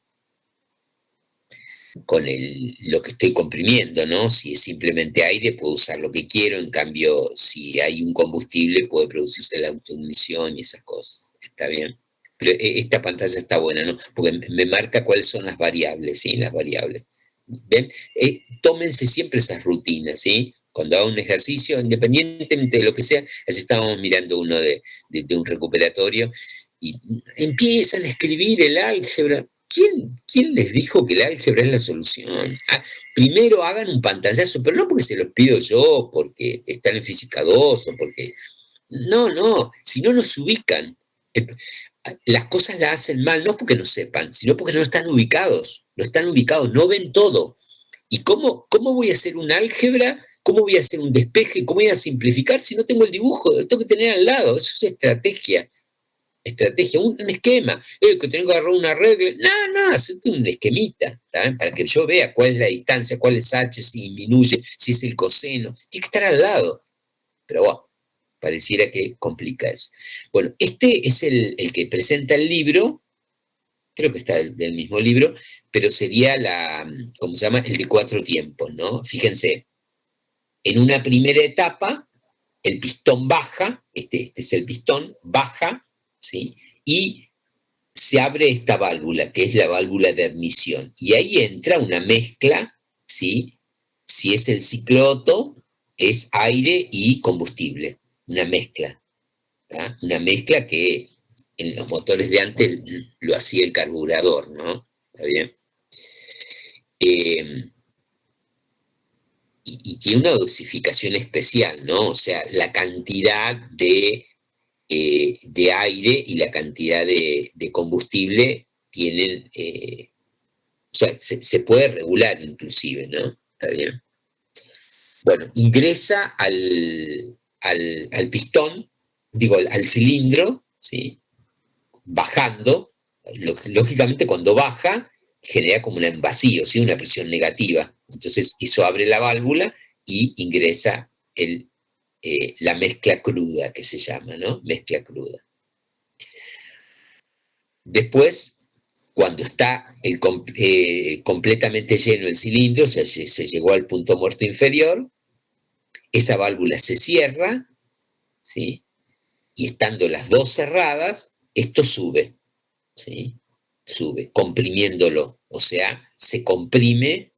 lo que estoy comprimiendo, ¿no? Si es simplemente aire, puedo usar lo que quiero, en cambio, si hay un combustible, puede producirse la autoignición y esas cosas, ¿está bien? Pero esta pantalla está buena, ¿no? Porque me marca cuáles son las variables, ¿sí? Las variables. ¿Ven? Tómense siempre esas rutinas, ¿sí? Cuando hago un ejercicio, independientemente de lo que sea, así estábamos mirando uno de un recuperatorio, y empiezan a escribir el álgebra. ¿Quién les dijo que el álgebra es la solución? Primero hagan un pantallazo, pero no porque se los pido yo, porque están en física 2 o porque... No, si no nos ubican. Las cosas las hacen mal, no porque no sepan, sino porque no están ubicados. No están ubicados, no ven todo. ¿Y cómo voy a hacer un álgebra? ¿Cómo voy a hacer un despeje? ¿Cómo voy a simplificar si no tengo el dibujo? Lo tengo que tener al lado. Eso es estrategia. Un esquema, que tengo que agarrar una regla, no, hacerte un esquemita, ¿saben? Para que yo vea cuál es la distancia, cuál es h, si disminuye, si es el coseno, tiene que estar al lado, pero bueno, pareciera que complica eso. Bueno, este es el que presenta el libro, creo que está del mismo libro, pero sería ¿cómo se llama? El de 4 tiempos, ¿no? Fíjense, en una primera etapa, el pistón baja, este es el pistón, baja, ¿sí? Y se abre esta válvula, que es la válvula de admisión. Y ahí entra una mezcla, ¿sí? Si es el ciclo Otto, es aire y combustible. Una mezcla. ¿tá? Una mezcla que en los motores de antes lo hacía el carburador, ¿no? ¿Está bien? Y tiene una dosificación especial, ¿no? O sea, la cantidad de aire y la cantidad de combustible tienen, o sea, se puede regular inclusive, ¿no? Está bien. Bueno, ingresa al pistón, digo, al cilindro, ¿sí? Bajando, lógicamente cuando baja genera como un vacío, ¿sí? Una presión negativa. Entonces eso abre la válvula y ingresa la mezcla cruda que se llama, ¿no? Mezcla cruda. Después, cuando está completamente lleno el cilindro, o sea, se llegó al punto muerto inferior, esa válvula se cierra, ¿sí? Y estando las dos cerradas, esto sube, ¿sí? Sube, comprimiéndolo, o sea, se comprime,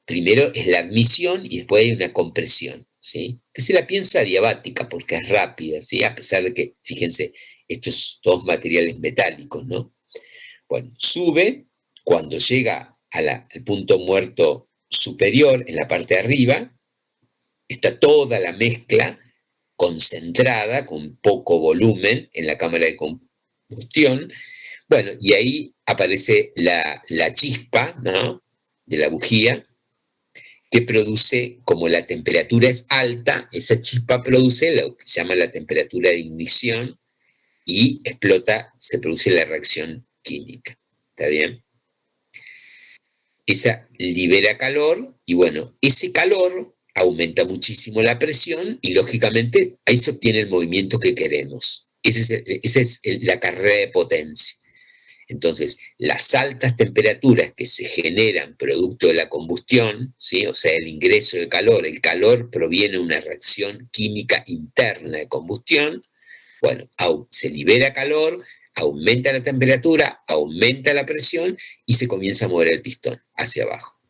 primero es la admisión y después hay una compresión, ¿sí? Que se la piensa diabática porque es rápida, ¿sí? A pesar de que, fíjense, estos dos materiales metálicos, ¿no? Bueno, sube, cuando llega al punto muerto superior, en la parte de arriba, está toda la mezcla concentrada con poco volumen en la cámara de combustión. Bueno, y ahí aparece la chispa, ¿no? De la bujía, que produce, como la temperatura es alta, esa chispa produce lo que se llama la temperatura de ignición, y explota, se produce la reacción química. ¿Está bien? Esa libera calor y bueno, ese calor aumenta muchísimo la presión y lógicamente ahí se obtiene el movimiento que queremos. Esa es la carrera de potencia. Entonces, las altas temperaturas que se generan producto de la combustión, ¿sí? O sea, el ingreso de calor, el calor proviene de una reacción química interna de combustión, bueno, se libera calor, aumenta la temperatura, aumenta la presión y se comienza a mover el pistón hacia abajo.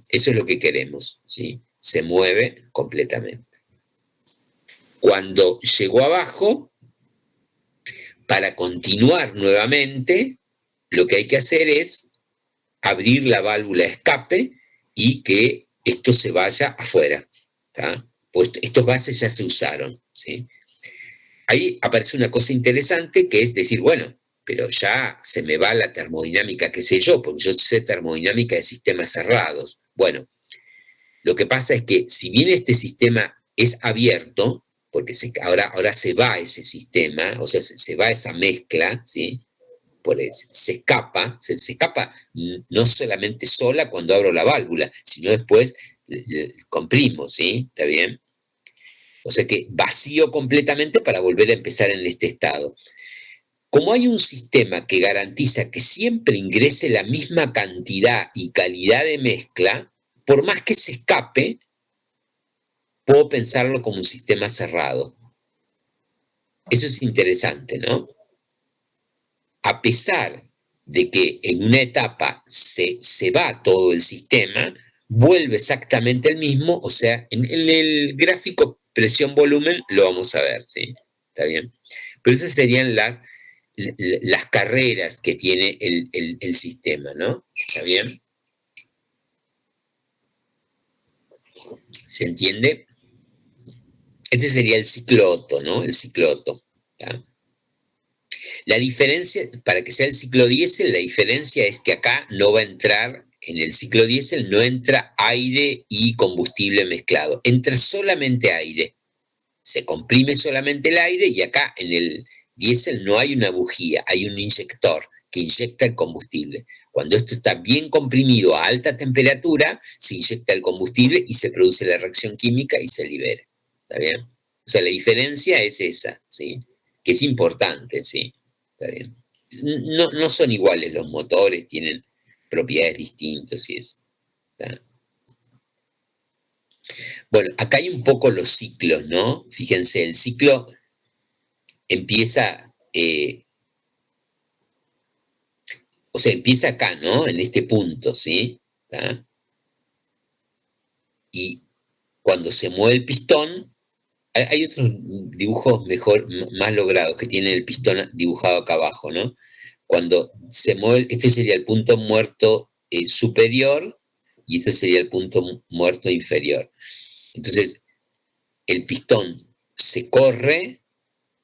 Eso es lo que queremos, ¿sí? Se mueve completamente. Cuando llegó abajo, para continuar nuevamente, lo que hay que hacer es abrir la válvula de escape y que esto se vaya afuera. Pues estos gases ya se usaron, ¿sí? Ahí aparece una cosa interesante que es decir, bueno, pero ya se me va la termodinámica, qué sé yo, porque yo sé termodinámica de sistemas cerrados. Bueno, lo que pasa es que si bien este sistema es abierto, porque ahora se va ese sistema, o sea, se va esa mezcla, ¿sí? Se escapa no solamente sola cuando abro la válvula, sino después comprimo, ¿sí? ¿Está bien? O sea que vacío completamente para volver a empezar en este estado. Como hay un sistema que garantiza que siempre ingrese la misma cantidad y calidad de mezcla, por más que se escape, puedo pensarlo como un sistema cerrado. Eso es interesante, ¿no? A pesar de que en una etapa se va todo el sistema, vuelve exactamente el mismo, o sea, en el gráfico presión-volumen lo vamos a ver, ¿sí? ¿Está bien? Pero esas serían las carreras que tiene el sistema, ¿no? ¿Está bien? ¿Se entiende? Este sería el ciclo Otto, ¿no? El ciclo Otto. ¿Está? La diferencia, para que sea el ciclo diésel, la diferencia es que acá no va a entrar, en el ciclo diésel no entra aire y combustible mezclado, entra solamente aire. Se comprime solamente el aire y acá en el diésel no hay una bujía, hay un inyector que inyecta el combustible. Cuando esto está bien comprimido a alta temperatura, se inyecta el combustible y se produce la reacción química y se libera. ¿Está bien? O sea, la diferencia es esa, ¿sí? Que es importante, ¿sí? Está bien. No son iguales los motores, tienen propiedades distintas y eso. ¿Está? Bueno, acá hay un poco los ciclos, ¿no? Fíjense, el ciclo empieza, o sea, empieza acá, ¿no? En este punto, ¿sí? ¿Está? Y cuando se mueve el pistón, hay otros dibujos mejor, más logrados, que tienen el pistón dibujado acá abajo, ¿no? Cuando se mueve, este sería el punto muerto superior y este sería el punto muerto inferior. Entonces, el pistón se corre,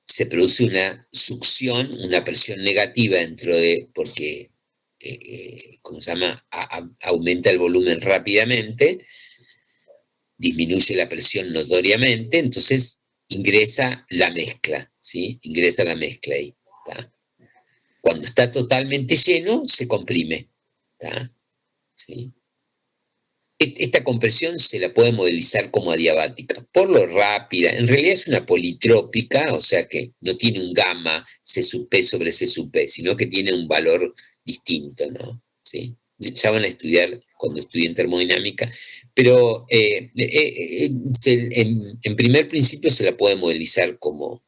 se produce una succión, una presión negativa dentro de, porque, ¿cómo se llama? Aumenta el volumen rápidamente, disminuye la presión notoriamente, entonces ingresa la mezcla, ¿sí? Ingresa la mezcla ahí, ¿tá? Cuando está totalmente lleno, se comprime, ¿tá? ¿Sí? Esta compresión se la puede modelizar como adiabática, por lo rápida, en realidad es una politrópica, o sea que no tiene un gamma C sub P sobre C sub P, sino que tiene un valor distinto, ¿no? ¿Sí? Ya van a estudiar cuando estudien termodinámica, pero en primer principio se la puede modelizar como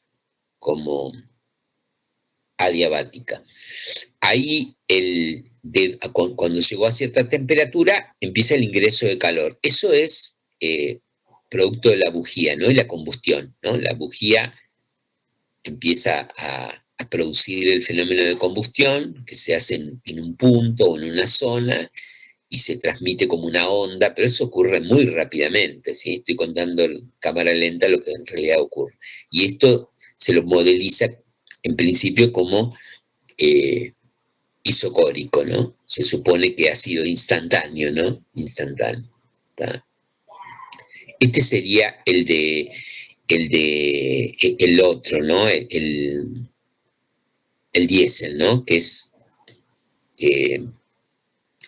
adiabática. Ahí cuando llegó a cierta temperatura empieza el ingreso de calor. Eso es producto de la bujía, ¿no? Y la combustión, ¿no? La bujía empieza a producir el fenómeno de combustión que se hace en un punto o en una zona y se transmite como una onda, pero eso ocurre muy rápidamente, ¿sí? Estoy contando en cámara lenta lo que en realidad ocurre. Y esto se lo modeliza en principio como isocórico, ¿no? Se supone que ha sido instantáneo, ¿no? Instantáneo. ¿Tá? Este sería el otro, ¿no? el diésel, ¿no? Que es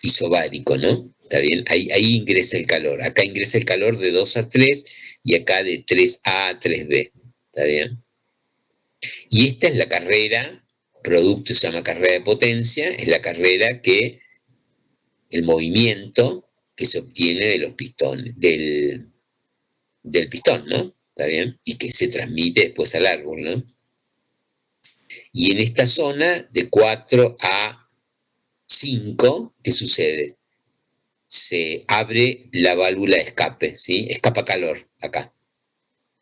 isobárico, ¿no? ¿Está bien? Ahí ingresa el calor. Acá ingresa el calor de 2 a 3 y acá de 3A a 3B. ¿Está bien? Y esta es la carrera, producto se llama carrera de potencia, es la carrera que el movimiento que se obtiene de los pistones, del pistón, ¿no? ¿Está bien? Y que se transmite después al árbol, ¿no? Y en esta zona, de 4 a 5, ¿qué sucede? Se abre la válvula de escape, ¿sí? Escapa calor acá.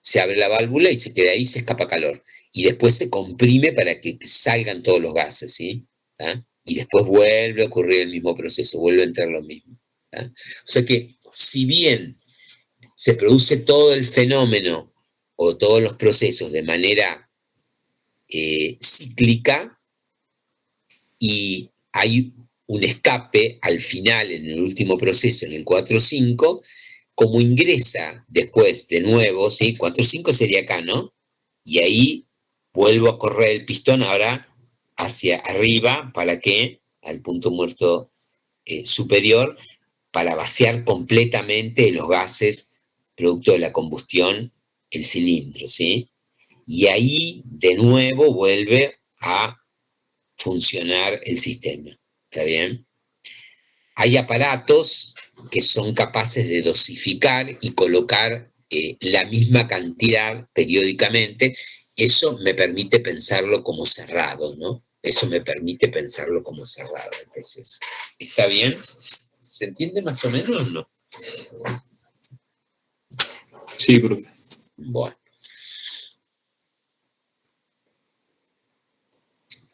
Se abre la válvula y se queda ahí, se escapa calor. Y después se comprime para que salgan todos los gases, ¿sí? ¿Tá? Y después vuelve a ocurrir el mismo proceso, vuelve a entrar lo mismo. ¿Tá? O sea que, si bien se produce todo el fenómeno o todos los procesos de manera cíclica y hay un escape al final, en el último proceso, en el 4-5, como ingresa después de nuevo, ¿sí? 4-5 sería acá, ¿no? Y ahí vuelvo a correr el pistón ahora hacia arriba, ¿para qué? Al punto muerto superior, para vaciar completamente los gases producto de la combustión, el cilindro, ¿sí? Y ahí de nuevo vuelve a funcionar el sistema, ¿está bien? Hay aparatos que son capaces de dosificar y colocar la misma cantidad periódicamente. Eso me permite pensarlo como cerrado, ¿no? Eso me permite pensarlo como cerrado el proceso. ¿Está bien? ¿Se entiende más o menos o no? Sí, profe. Bueno.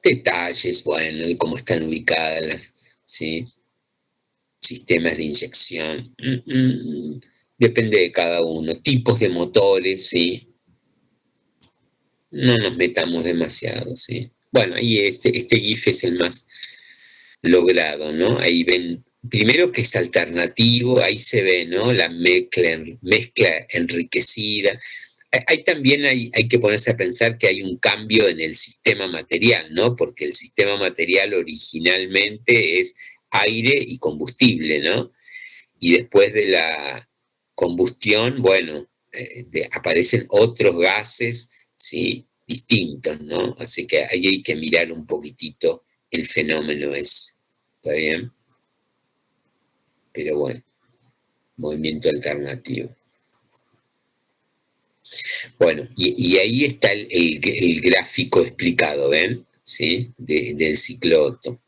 Detalles, bueno, de cómo están ubicadas las, ¿sí? Sistemas de inyección. Depende de cada uno. Tipos de motores, ¿sí? No nos metamos demasiado, ¿sí? Bueno, ahí este GIF es el más logrado, ¿no? Ahí ven, primero que es alternativo, ahí se ve, ¿no? La mezcla enriquecida. Ahí también hay que ponerse a pensar que hay un cambio en el sistema material, ¿no? Porque el sistema material originalmente es aire y combustible, ¿no? Y después de la combustión, bueno, aparecen otros gases, ¿sí? Distintos, ¿no? Así que ahí hay que mirar un poquitito el fenómeno ese, ¿está bien? Pero bueno, movimiento alternativo. Bueno, y ahí está el gráfico explicado, ¿ven? ¿Sí? Del ciclo Otto.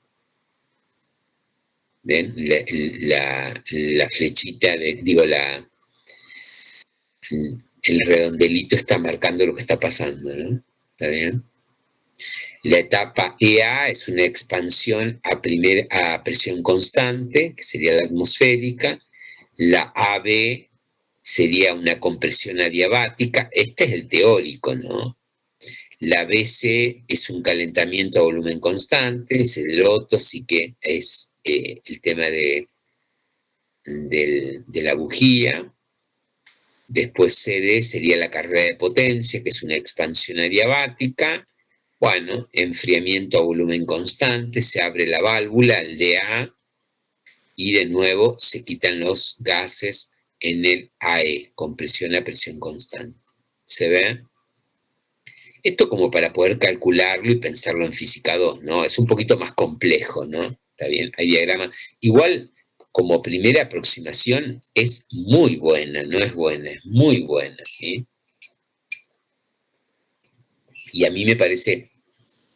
¿Ven? La flechita, el redondelito está marcando lo que está pasando, ¿no? ¿Está bien? La etapa EA es una expansión a presión constante, que sería la atmosférica. La AB sería una compresión adiabática. Este es el teórico, ¿no? La BC es un calentamiento a volumen constante, es el Otto, sí que es el tema de la bujía. Después CD sería la carrera de potencia, que es una expansión adiabática. Bueno, enfriamiento a volumen constante, se abre la válvula, el DA, y de nuevo se quitan los gases en el AE, compresión a presión constante. ¿Se ve? Esto como para poder calcularlo y pensarlo en física 2, ¿no? Es un poquito más complejo, ¿no? Está bien, hay diagrama. Igual, como primera aproximación, es muy buena, no es buena, es muy buena, ¿sí? Y a mí me parece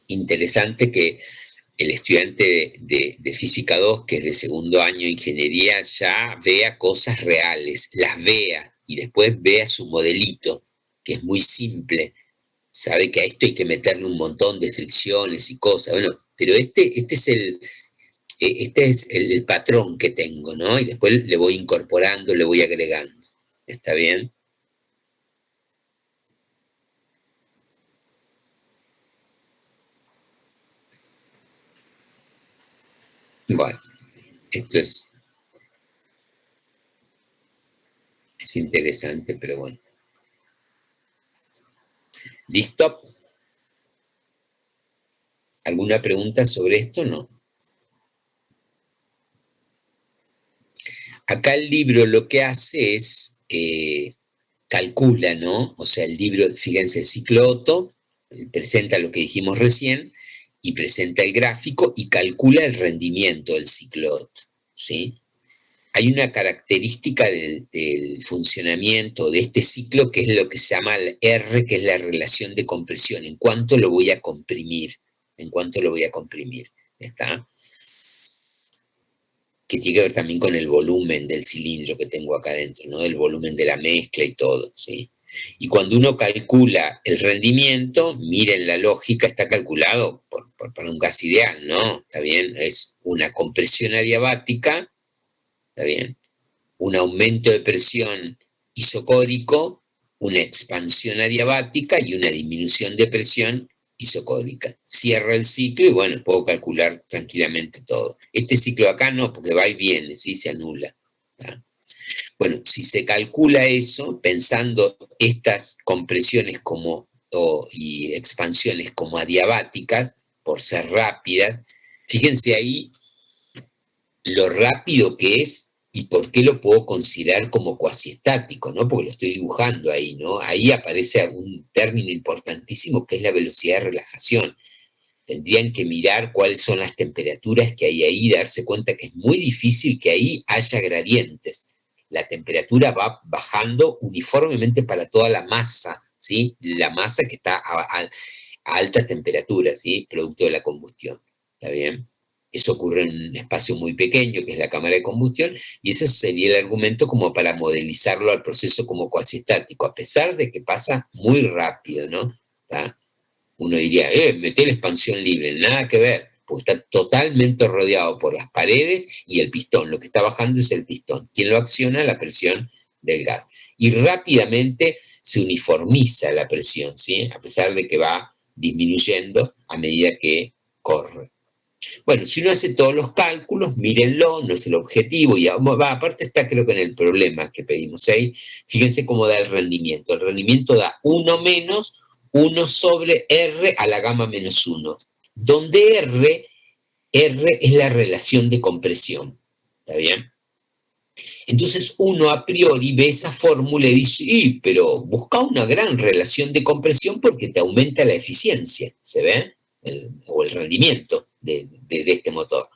interesante que el estudiante de Física 2, que es de segundo año de ingeniería, ya vea cosas reales, las vea y después vea su modelito, que es muy simple. Sabe que a esto hay que meterle un montón de fricciones y cosas. Bueno, pero este es el patrón que tengo, ¿no? Y después le voy incorporando, le voy agregando. ¿Está bien? Bueno, esto es interesante, pero bueno. ¿Listo? ¿Alguna pregunta sobre esto? No. Acá el libro lo que hace es, calcula, ¿no? O sea, el libro, fíjense, el ciclo Otto presenta lo que dijimos recién y presenta el gráfico y calcula el rendimiento del ciclo Otto, ¿sí? Hay una característica del funcionamiento de este ciclo que es lo que se llama el R, que es la relación de compresión. ¿En cuánto lo voy a comprimir? ¿En cuánto lo voy a comprimir? ¿Está? Que tiene que ver también con el volumen del cilindro que tengo acá adentro, ¿no? Del volumen de la mezcla y todo, ¿sí? Y cuando uno calcula el rendimiento, miren la lógica, está calculado para un gas ideal, ¿no? ¿Está bien? Es una compresión adiabática, ¿está bien? Un aumento de presión isocórico, una expansión adiabática y una disminución de presión isocórica. Cierra el ciclo y bueno, puedo calcular tranquilamente todo. Este ciclo acá no, porque va y viene, ¿sí? Se anula. ¿Tá? Bueno, si se calcula eso, pensando estas compresiones y expansiones como adiabáticas, por ser rápidas, fíjense ahí lo rápido que es y por qué lo puedo considerar como cuasiestático, ¿no? Porque lo estoy dibujando ahí, ¿no? Ahí aparece un término importantísimo que es la velocidad de relajación. Tendrían que mirar cuáles son las temperaturas que hay ahí, darse cuenta que es muy difícil que ahí haya gradientes. La temperatura va bajando uniformemente para toda la masa, ¿sí? La masa que está a alta temperatura, ¿sí? Producto de la combustión, ¿está bien? Eso ocurre en un espacio muy pequeño, que es la cámara de combustión, y ese sería el argumento como para modelizarlo al proceso como cuasi estático, a pesar de que pasa muy rápido, ¿no? ¿Está? Uno diría, meté la expansión libre, nada que ver, porque está totalmente rodeado por las paredes y el pistón. Lo que está bajando es el pistón. ¿Quién lo acciona? La presión del gas. Y rápidamente se uniformiza la presión, ¿sí? A pesar de que va disminuyendo a medida que corre. Bueno, si uno hace todos los cálculos, mírenlo, no es el objetivo, y aparte está creo que en el problema que pedimos ahí, fíjense cómo da el rendimiento. El rendimiento da 1 menos 1 sobre R a la gamma menos 1, donde R es la relación de compresión, ¿está bien? Entonces uno a priori ve esa fórmula y dice, pero busca una gran relación de compresión porque te aumenta la eficiencia, ¿se ve? O el rendimiento de este motor.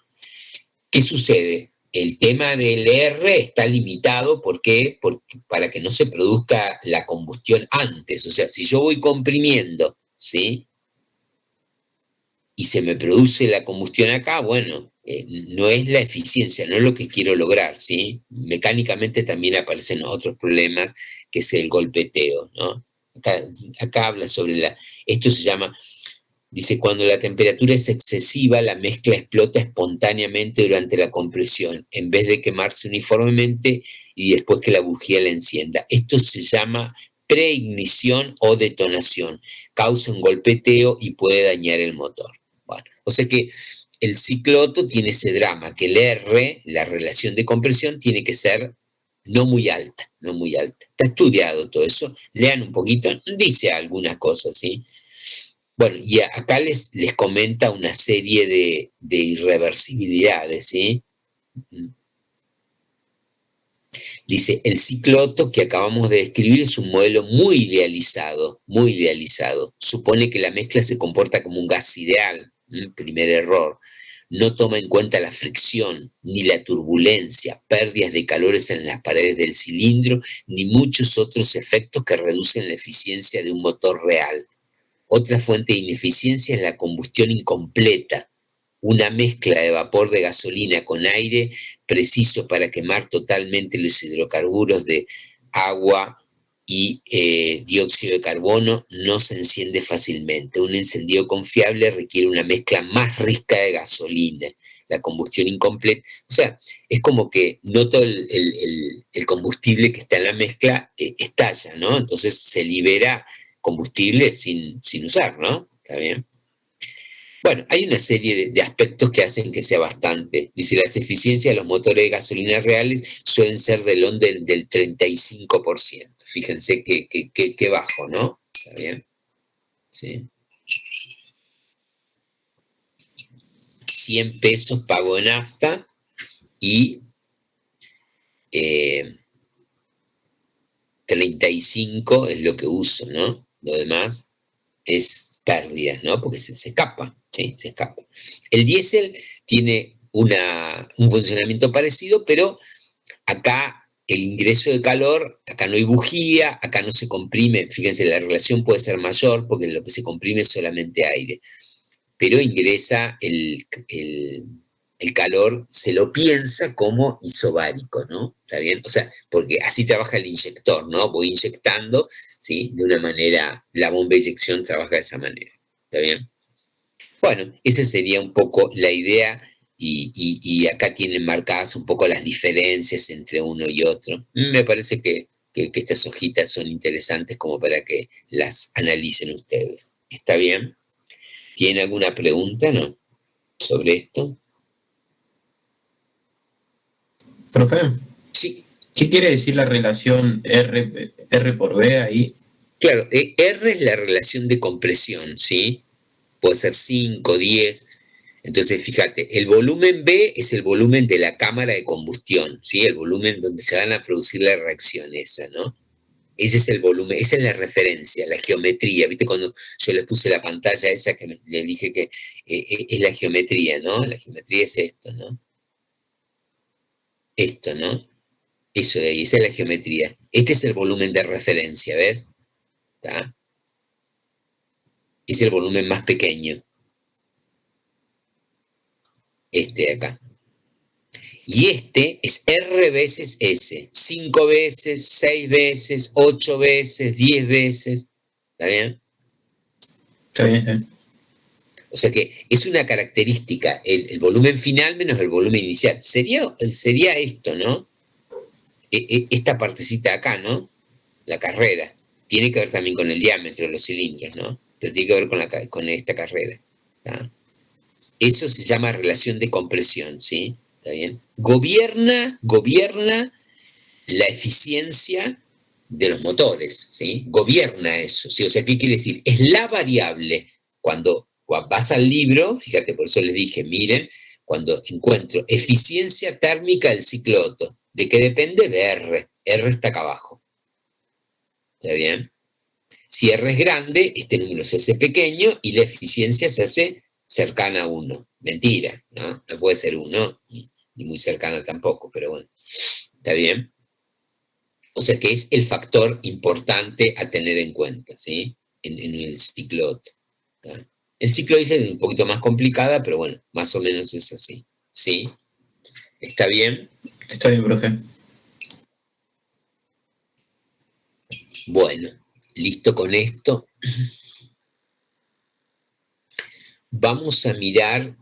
¿Qué sucede? El tema del R está limitado, ¿por qué? Porque para que no se produzca la combustión antes. O sea, si yo voy comprimiendo, ¿sí? Y se me produce la combustión acá, bueno, no es la eficiencia, no es lo que quiero lograr, ¿sí? Mecánicamente también aparecen otros problemas, que es el golpeteo, ¿no? Acá habla sobre esto se llama, dice, cuando la temperatura es excesiva, la mezcla explota espontáneamente durante la compresión, en vez de quemarse uniformemente y después que la bujía la encienda. Esto se llama preignición o detonación, causa un golpeteo y puede dañar el motor. Bueno, o sea que el ciclo Otto tiene ese drama, que el R, la relación de compresión, tiene que ser no muy alta, no muy alta. Está estudiado todo eso, lean un poquito, dice algunas cosas, ¿sí? Bueno, y acá les comenta una serie de irreversibilidades, ¿sí? Dice, el ciclo Otto que acabamos de describir es un modelo muy idealizado, muy idealizado. Supone que la mezcla se comporta como un gas ideal, primer error. No toma en cuenta la fricción, ni la turbulencia, pérdidas de calores en las paredes del cilindro, ni muchos otros efectos que reducen la eficiencia de un motor real. Otra fuente de ineficiencia es la combustión incompleta, una mezcla de vapor de gasolina con aire preciso para quemar totalmente los hidrocarburos de agua y dióxido de carbono no se enciende fácilmente. Un encendido confiable requiere una mezcla más rica de gasolina. La combustión incompleta, o sea, es como que no todo el combustible que está en la mezcla estalla, ¿no? Entonces se libera combustible sin usar, ¿no? ¿Está bien? Bueno, hay una serie de aspectos que hacen que sea bastante. Dice, las eficiencias de los motores de gasolina reales suelen ser del orden del 35%. Fíjense qué, qué bajo, ¿no? ¿Está bien? Sí. 100 pesos pago en nafta y 35 es lo que uso, ¿no? Lo demás es pérdida, ¿no? Porque se escapa, ¿sí? Se escapa. El diésel tiene un funcionamiento parecido, pero acá el ingreso de calor, acá no hay bujía, acá no se comprime, fíjense, la relación puede ser mayor porque lo que se comprime es solamente aire, pero ingresa el calor, se lo piensa como isobárico, ¿no? ¿Está bien? O sea, porque así trabaja el inyector, ¿no? Voy inyectando, ¿sí? De una manera, la bomba de inyección trabaja de esa manera, ¿está bien? Bueno, esa sería un poco la idea y acá tienen marcadas un poco las diferencias entre uno y otro. Me parece que estas hojitas son interesantes como para que las analicen ustedes. ¿Está bien? ¿Tienen alguna pregunta, no? Sobre esto. Profe, Sí, ¿qué quiere decir la relación R por B ahí? claro, R es la relación de compresión, ¿sí? Puede ser 5, 10. Entonces, fíjate, el volumen B es el volumen de la cámara de combustión, ¿sí? El volumen donde se van a producir la reacción esa, ¿no? Ese es el volumen, esa es la referencia, la geometría. ¿Viste cuando yo le puse la pantalla esa que le dije que es la geometría, ¿no? La geometría es esto, ¿no? Esto, ¿no? Eso de ahí, esa es la geometría. Este es el volumen de referencia, ¿ves? ¿Está? Es el volumen más pequeño, este de acá. Y este es R veces S, 5 veces, 6 veces, 8 veces, 10 veces. ¿Está bien? Está bien, está bien. O sea que es una característica, el volumen final menos el volumen inicial. Sería esto, ¿no? Esta partecita de acá, ¿no? La carrera. Tiene que ver también con el diámetro de los cilindros, ¿no? Pero tiene que ver con esta carrera. ¿Está? Eso se llama relación de compresión, ¿sí? ¿Está bien? Gobierna la eficiencia de los motores, ¿sí? Gobierna eso, ¿sí? O sea, ¿qué quiere decir? Es la variable. Cuando vas al libro, fíjate, por eso les dije, miren, cuando encuentro eficiencia térmica del ciclo Otto, ¿de qué depende? De R. R está acá abajo. ¿Está bien? Si R es grande, este número se hace pequeño y la eficiencia se hace cercana a 1. Mentira, ¿no? No puede ser 1, ni muy cercana tampoco, pero bueno. ¿Está bien? O sea que es el factor importante a tener en cuenta, ¿sí? En el ciclo Otto. ¿Tá? El ciclo diésel es un poquito más complicada, pero bueno, más o menos es así, ¿sí? ¿Está bien? Está bien, profe. Bueno, listo con esto. Vamos a mirar...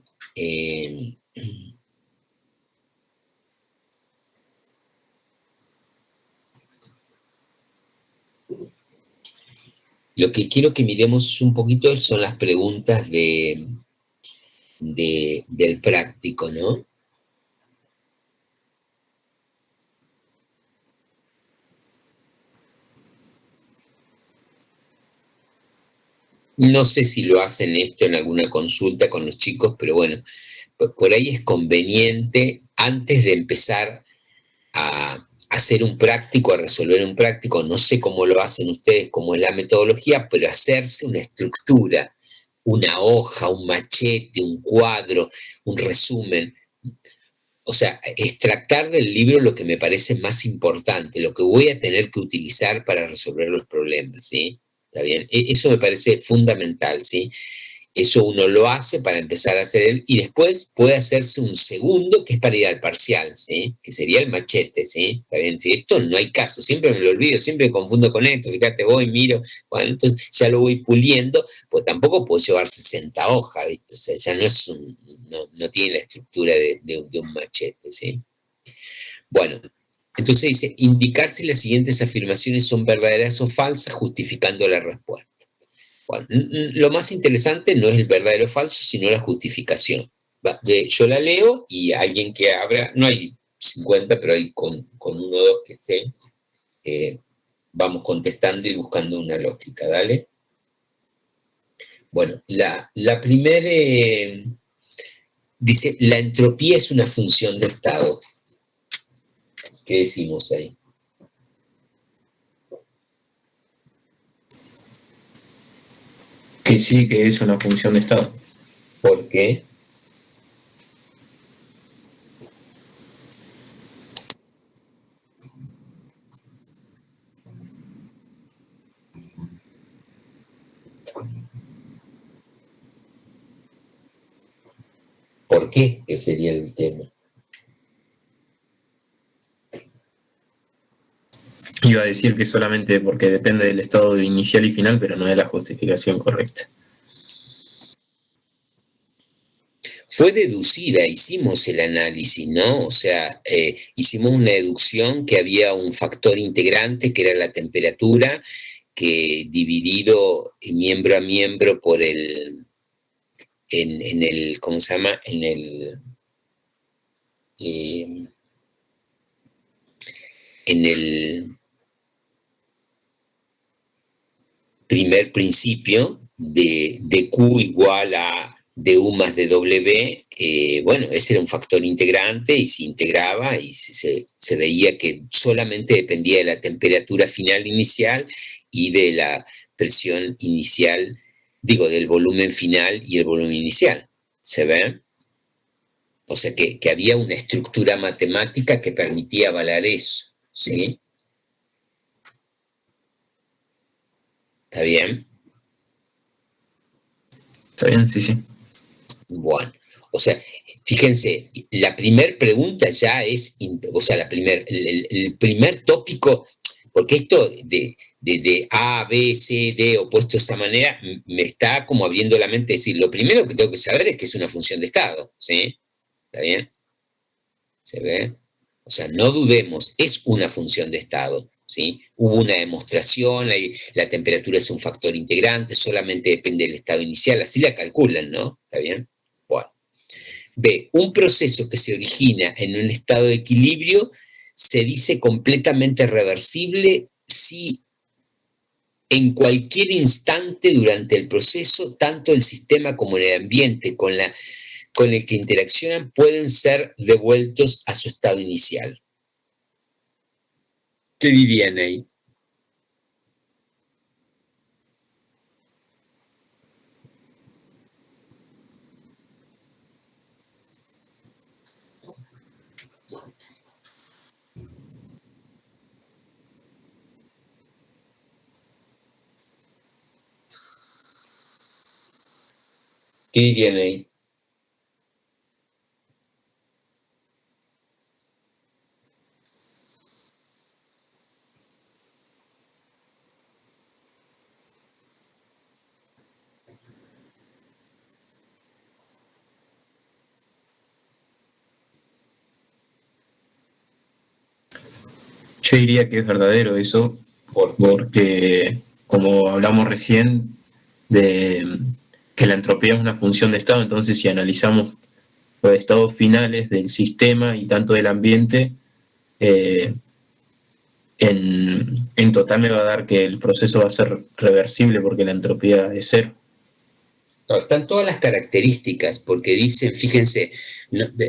lo que quiero que miremos un poquito son las preguntas del práctico, ¿no? No sé si lo hacen esto en alguna consulta con los chicos, pero bueno, por ahí es conveniente, antes de empezar a hacer un práctico, a resolver un práctico, no sé cómo lo hacen ustedes, cómo es la metodología, pero hacerse una estructura, una hoja, un machete, un cuadro, un resumen. O sea, extractar del libro lo que me parece más importante, lo que voy a tener que utilizar para resolver los problemas, ¿sí? ¿Está bien? Eso me parece fundamental, ¿sí? Eso uno lo hace para empezar a hacer él y después puede hacerse un segundo que es para ir al parcial, ¿sí? Que sería el machete, ¿sí? ¿Está bien? Si esto no hay caso, siempre me lo olvido, siempre me confundo con esto, fíjate, voy, miro, bueno, entonces ya lo voy puliendo, pues tampoco puedo llevar 60 hojas, ¿viste? O sea, ya no es no tiene la estructura de un machete, ¿sí? Bueno, entonces dice, indicar si las siguientes afirmaciones son verdaderas o falsas justificando la respuesta. Bueno, lo más interesante no es el verdadero o falso, sino la justificación. Yo la leo y alguien que abra, no hay 50, pero hay con uno o dos que esté, vamos contestando y buscando una lógica, ¿dale? Bueno, la primera Dice, la entropía es una función de estado. ¿Qué decimos ahí? Que sí, que es una función de estado. ¿Por qué? ¿Por qué? Ese sería el tema. Iba a decir que solamente porque depende del estado inicial y final, pero no es la justificación correcta. Fue deducida, hicimos el análisis, ¿no? O sea, hicimos una deducción que había un factor integrante que era la temperatura, que dividido miembro a miembro por en el, ¿cómo se llama? Eh, en el primer principio de Q igual a du más dw, bueno, ese era un factor integrante y se integraba y se veía que solamente dependía de la temperatura final inicial y de la presión inicial, digo, del volumen final y el volumen inicial. ¿Se ve? O sea que había una estructura matemática que permitía avalar eso, ¿sí? ¿Está bien? ¿Está bien? Sí, sí. Bueno, o sea, fíjense, la primera pregunta ya es, o sea, el primer tópico, porque esto de A, B, C, D opuesto de esa manera, me está como abriendo la mente, decir, lo primero que tengo que saber es que es una función de estado, ¿sí? ¿Está bien? ¿Se ve? O sea, no dudemos, es una función de estado, ¿sí? Hubo una demostración, la temperatura es un factor integrante, solamente depende del estado inicial, así la calculan, ¿no? ¿Está bien? Bueno. B, un proceso que se origina en un estado de equilibrio se dice completamente reversible si en cualquier instante durante el proceso, tanto el sistema como el ambiente con el que interaccionan pueden ser devueltos a su estado inicial. ¿Qué dirían ahí? ¿Qué dirían ahí? Yo diría que es verdadero eso, ¿Por qué? porque como hablamos recién de que la entropía es una función de estado, entonces si analizamos los estados finales del sistema y tanto del ambiente, eh, en total me va a dar que el proceso va a ser reversible porque la entropía es cero. No, están todas las características, porque dicen, fíjense,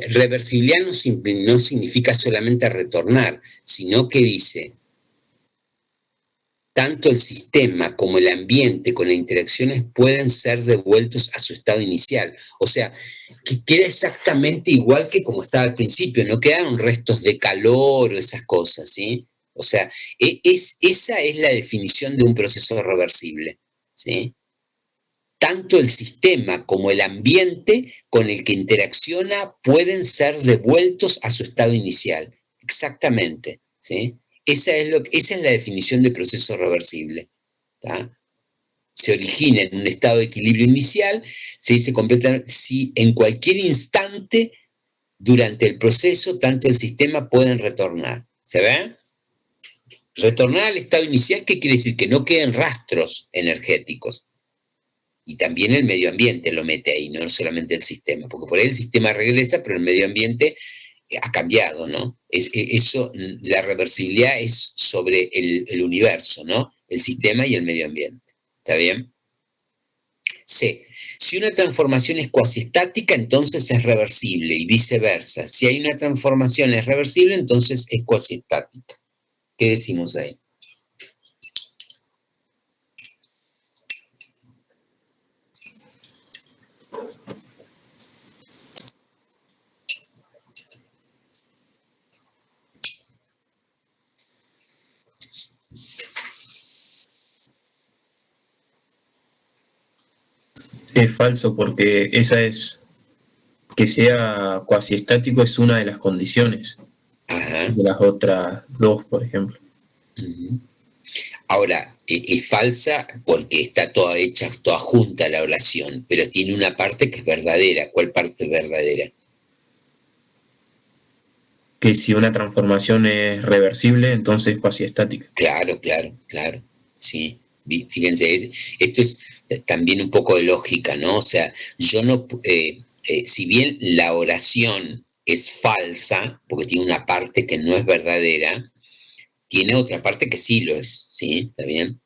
reversibilidad no significa solamente retornar, sino que dice, tanto el sistema como el ambiente con las interacciones pueden ser devueltos a su estado inicial. O sea, que queda exactamente igual que como estaba al principio, no quedaron restos de calor o esas cosas, ¿sí? O sea, esa es la definición de un proceso reversible, ¿sí? Tanto el sistema como el ambiente con el que interacciona pueden ser devueltos a su estado inicial. Exactamente, ¿sí? Esa es la definición de proceso reversible. ¿Tá? Se origina en un estado de equilibrio inicial, se dice completamente, si en cualquier instante durante el proceso, tanto el sistema pueden retornar. ¿Se ve? Retornar al estado inicial, ¿qué quiere decir? Que no queden rastros energéticos. Y también el medio ambiente lo mete ahí, no solamente el sistema, porque por ahí el sistema regresa, pero el medio ambiente ha cambiado, ¿no? Eso, la reversibilidad es sobre el universo, ¿no? El sistema y el medio ambiente. ¿Está bien? C. Si una transformación es cuasiestática, entonces es reversible y viceversa. Si hay una transformación es reversible, entonces es cuasiestática. ¿Qué decimos ahí? Es falso porque que sea cuasiestático es una de las condiciones. Ajá. De las otras dos, por ejemplo. Ahora, es falsa porque está toda hecha, toda junta la oración, pero tiene una parte que es verdadera. ¿Cuál parte es verdadera? Que si una transformación es reversible, entonces es cuasiestática. Claro, sí. Fíjense, esto es también un poco de lógica, ¿no? O sea, yo no, si bien la oración es falsa, porque tiene una parte que no es verdadera, tiene otra parte que sí lo es, ¿sí? ¿Está bien?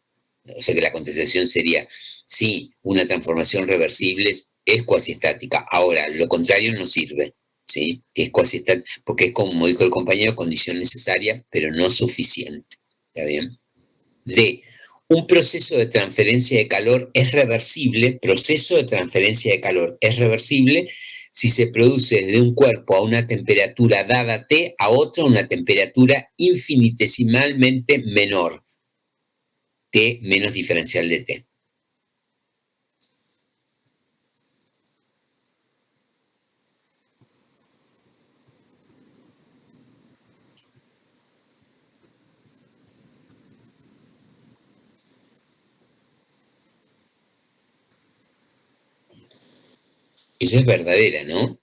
O sea que la contestación sería, sí, una transformación reversible es cuasiestática. Ahora, lo contrario no sirve, ¿sí? Que es cuasiestática, porque es, como dijo el compañero, condición necesaria, pero no suficiente. ¿Está bien? D. Un proceso de transferencia de calor es reversible, proceso de transferencia de calor es reversible si se produce desde un cuerpo a una temperatura dada T a otra a una temperatura infinitesimalmente menor, T menos diferencial de T. Esa es verdadera, ¿no?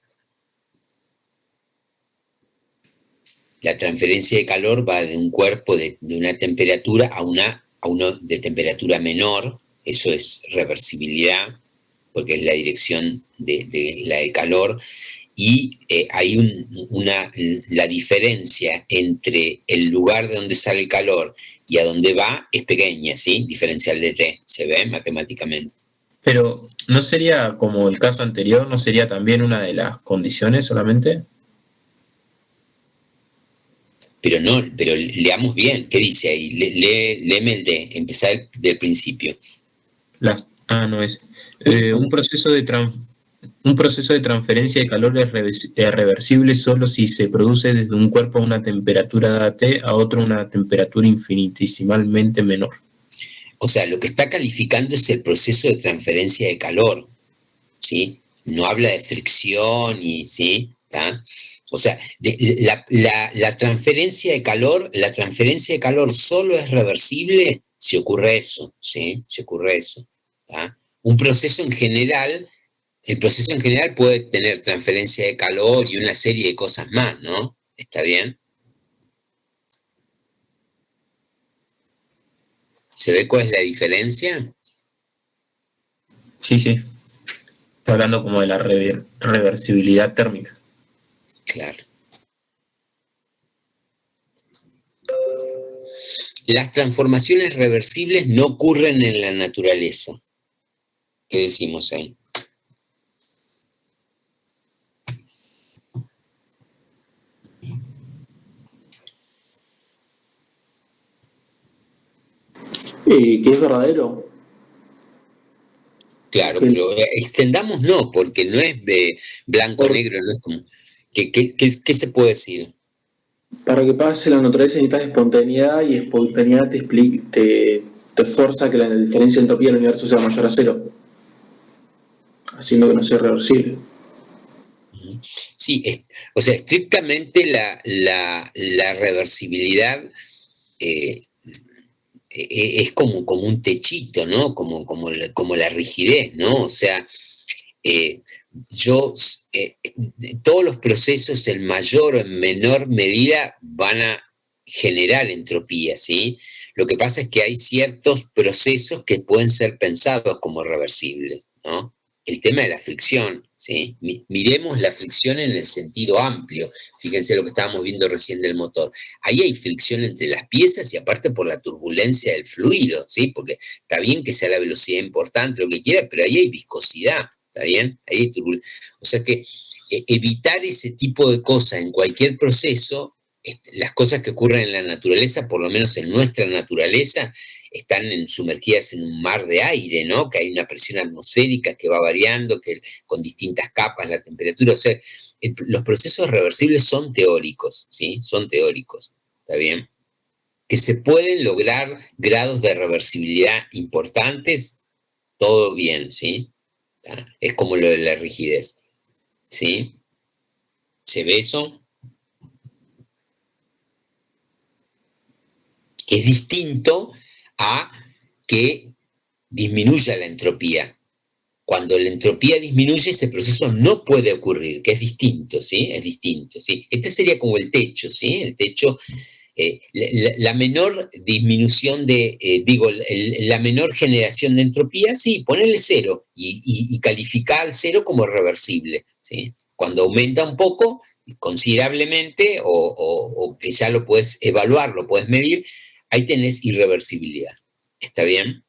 La transferencia de calor va de un cuerpo de una temperatura a uno de temperatura menor, eso es reversibilidad, porque es la dirección de la de calor, y hay la diferencia entre el lugar de donde sale el calor y a donde va es pequeña, ¿sí? Diferencial de T, se ve matemáticamente. Pero, ¿no sería como el caso anterior, no sería también una de las condiciones solamente? Pero leamos bien, ¿qué dice ahí? Léeme el D, empezar del principio. No es. Un proceso de transferencia de calor es reversible solo si se produce desde un cuerpo a una temperatura T a otro a una temperatura infinitesimalmente menor. O sea, lo que está calificando es el proceso de transferencia de calor, ¿sí? No habla de fricción, ¿sí? ¿Tá? O sea, la transferencia de calor solo es reversible si ocurre eso, ¿sí? Si ocurre eso, ¿tá? Un proceso en general, el proceso en general puede tener transferencia de calor y una serie de cosas más, ¿no? ¿Está bien? ¿Se ve cuál es la diferencia? Sí. Está hablando como de la reversibilidad térmica. Claro. Las transformaciones reversibles no ocurren en la naturaleza. ¿Qué decimos ahí? Que es verdadero. Claro, pero extendamos no, porque no es de blanco-negro, no es como... ¿Qué se puede decir? Para que pase la naturaleza necesitas espontaneidad y espontaneidad te fuerza que la diferencia de entropía del universo sea mayor a cero, haciendo que no sea reversible. Sí, o sea, estrictamente la reversibilidad es como un techito, ¿no? Como la rigidez, ¿no? O sea, todos los procesos en mayor o en menor medida van a generar entropía, ¿sí? Lo que pasa es que hay ciertos procesos que pueden ser pensados como reversibles, ¿no? El tema de la fricción, ¿sí? Miremos la fricción en el sentido amplio. Fíjense lo que estábamos viendo recién del motor. Ahí hay fricción entre las piezas y aparte por la turbulencia del fluido, ¿sí? Porque está bien que sea la velocidad importante, lo que quiera, pero ahí hay viscosidad. ¿está bien? Ahí hay turbulencia. O sea que evitar ese tipo de cosas en cualquier proceso, las cosas que ocurren en la naturaleza, por lo menos en nuestra naturaleza, están sumergidas en un mar de aire, ¿no? Que hay una presión atmosférica que va variando, que con distintas capas, la temperatura, o sea, los procesos reversibles son teóricos, ¿sí? Son teóricos, ¿está bien? Que se pueden lograr grados de reversibilidad importantes, todo bien, ¿sí? ¿Tá? Es como lo de la rigidez, ¿sí? ¿Se ve eso? Es distinto a que disminuya la entropía. Cuando la entropía disminuye, ese proceso no puede ocurrir, que es distinto, ¿sí? Es distinto, ¿sí? Este sería como el techo, ¿sí? El techo, la menor disminución de, la menor generación de entropía, sí, ponele cero y calificar al cero como reversible, ¿sí? Cuando aumenta un poco, considerablemente, o que ya lo puedes evaluar, lo puedes medir, ahí tenés irreversibilidad. ¿Está bien?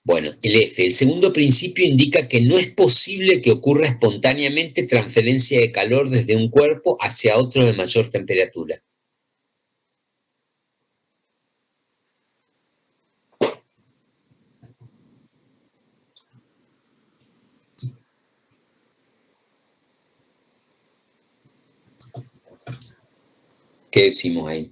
Bueno, el segundo principio indica que no es posible que ocurra espontáneamente transferencia de calor desde un cuerpo hacia otro de mayor temperatura. ¿Qué decimos ahí?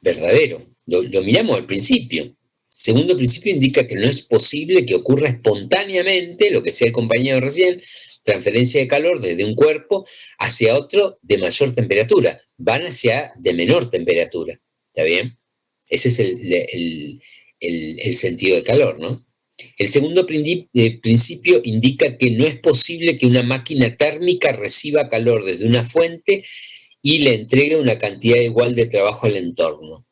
Verdadero. Lo miramos al principio. Segundo principio indica que no es posible que ocurra espontáneamente, lo que decía el compañero recién, transferencia de calor desde un cuerpo hacia otro de mayor temperatura. Van hacia de menor temperatura. ¿Está bien? Ese es el sentido del calor, ¿no? El segundo principio indica que no es posible que una máquina térmica reciba calor desde una fuente y le entregue una cantidad igual de trabajo al entorno.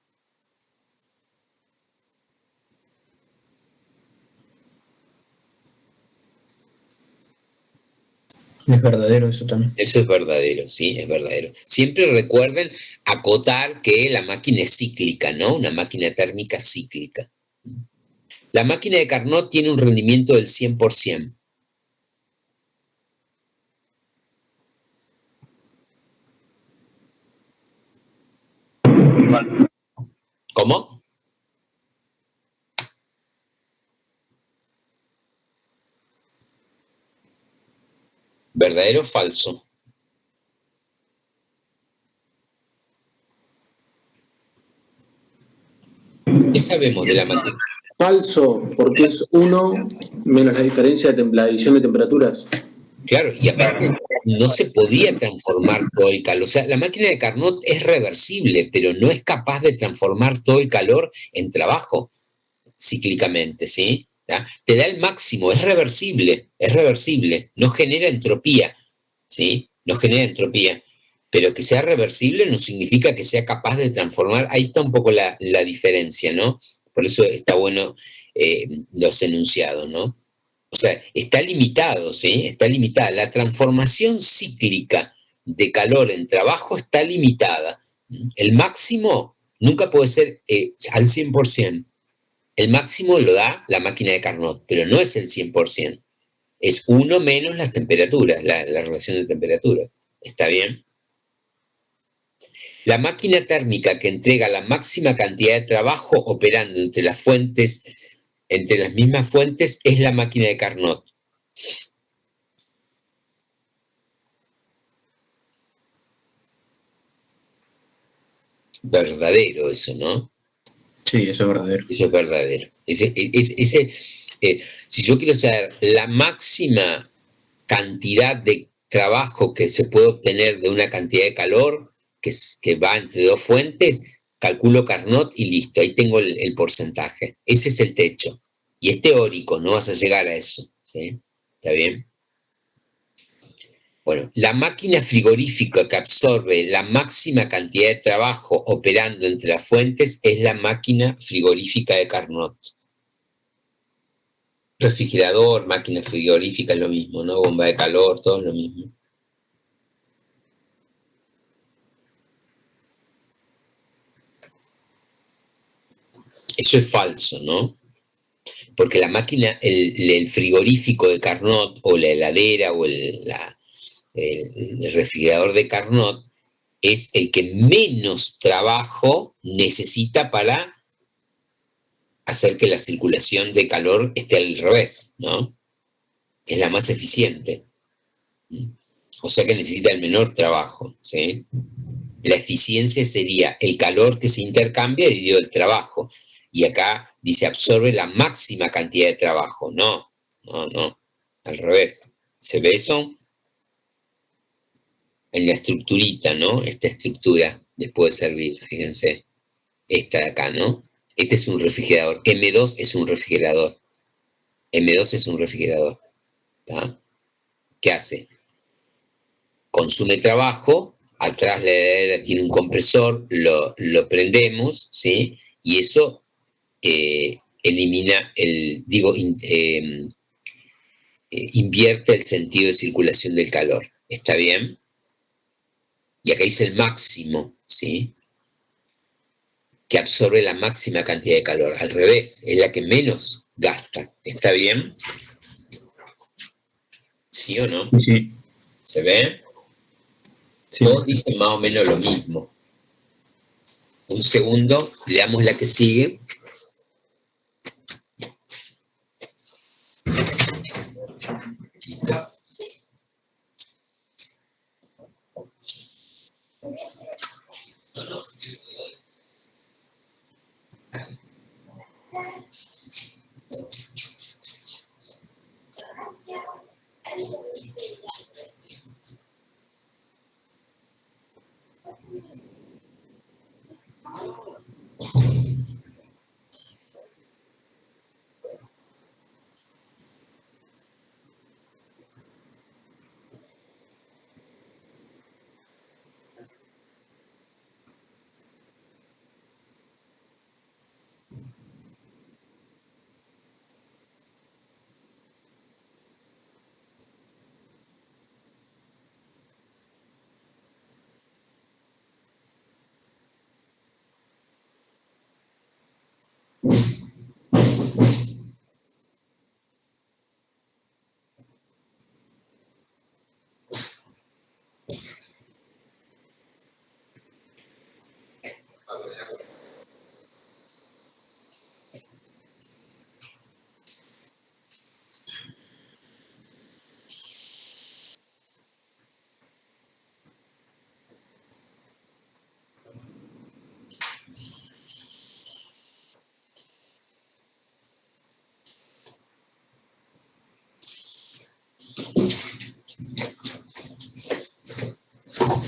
Es verdadero eso también. Eso es verdadero, sí, es verdadero. Siempre recuerden acotar que la máquina es cíclica, ¿no? Una máquina térmica cíclica. La máquina de Carnot tiene un rendimiento del 100%. ¿Cómo? ¿Verdadero o falso? ¿Qué sabemos de la máquina? Falso, porque es 1 menos la diferencia de la división de temperaturas. Claro, y aparte no se podía transformar todo el calor. O sea, la máquina de Carnot es reversible, pero no es capaz de transformar todo el calor en trabajo cíclicamente, ¿sí? ¿Ya? Te da el máximo, es reversible, no genera entropía, ¿sí? No genera entropía. Pero que sea reversible no significa que sea capaz de transformar. Ahí está un poco la diferencia, ¿no? Por eso está bueno los enunciados, ¿no? O sea, está limitado, ¿sí? Está limitada. La transformación cíclica de calor en trabajo está limitada. El máximo nunca puede ser al 100%. El máximo lo da la máquina de Carnot, pero no es el 100%. Es 1 menos las temperaturas, la relación de temperaturas. ¿Está bien? La máquina térmica que entrega la máxima cantidad de trabajo operando entre las mismas fuentes, es la máquina de Carnot. Verdadero eso, ¿no? Sí, eso es verdadero. Eso es verdadero. Si yo quiero saber la máxima cantidad de trabajo que se puede obtener de una cantidad de calor que va entre dos fuentes, calculo Carnot y listo, ahí tengo el porcentaje. Ese es el techo. Y es teórico, no vas a llegar a eso, ¿sí? ¿Está bien? Bueno, la máquina frigorífica que absorbe la máxima cantidad de trabajo operando entre las fuentes es la máquina frigorífica de Carnot. Refrigerador, máquina frigorífica es lo mismo, ¿no? Bomba de calor, todo es lo mismo. Eso es falso, ¿no? Porque la máquina, el frigorífico de Carnot, o la heladera, o el refrigerador de Carnot, es el que menos trabajo necesita para hacer que la circulación de calor esté al revés, ¿no? Es la más eficiente. O sea que necesita el menor trabajo, ¿sí? La eficiencia sería el calor que se intercambia dividido el trabajo. Y acá dice absorbe la máxima cantidad de trabajo. No, al revés. ¿Se ve eso? En la estructurita, ¿no? Esta estructura les puede servir, fíjense. Esta de acá, ¿no? Este es un refrigerador. M2 es un refrigerador. M2 es un refrigerador. ¿Tá? ¿Qué hace? Consume trabajo, atrás la heladera tiene un compresor, lo prendemos, ¿sí? Y eso elimina invierte el sentido de circulación del calor. ¿Está bien? Y acá dice el máximo, ¿sí? Que absorbe la máxima cantidad de calor. Al revés, es la que menos gasta. ¿Está bien? ¿Sí o no? Sí. ¿Se ve? Sí. Todos dicen más o menos lo mismo. Un segundo, le damos la que sigue.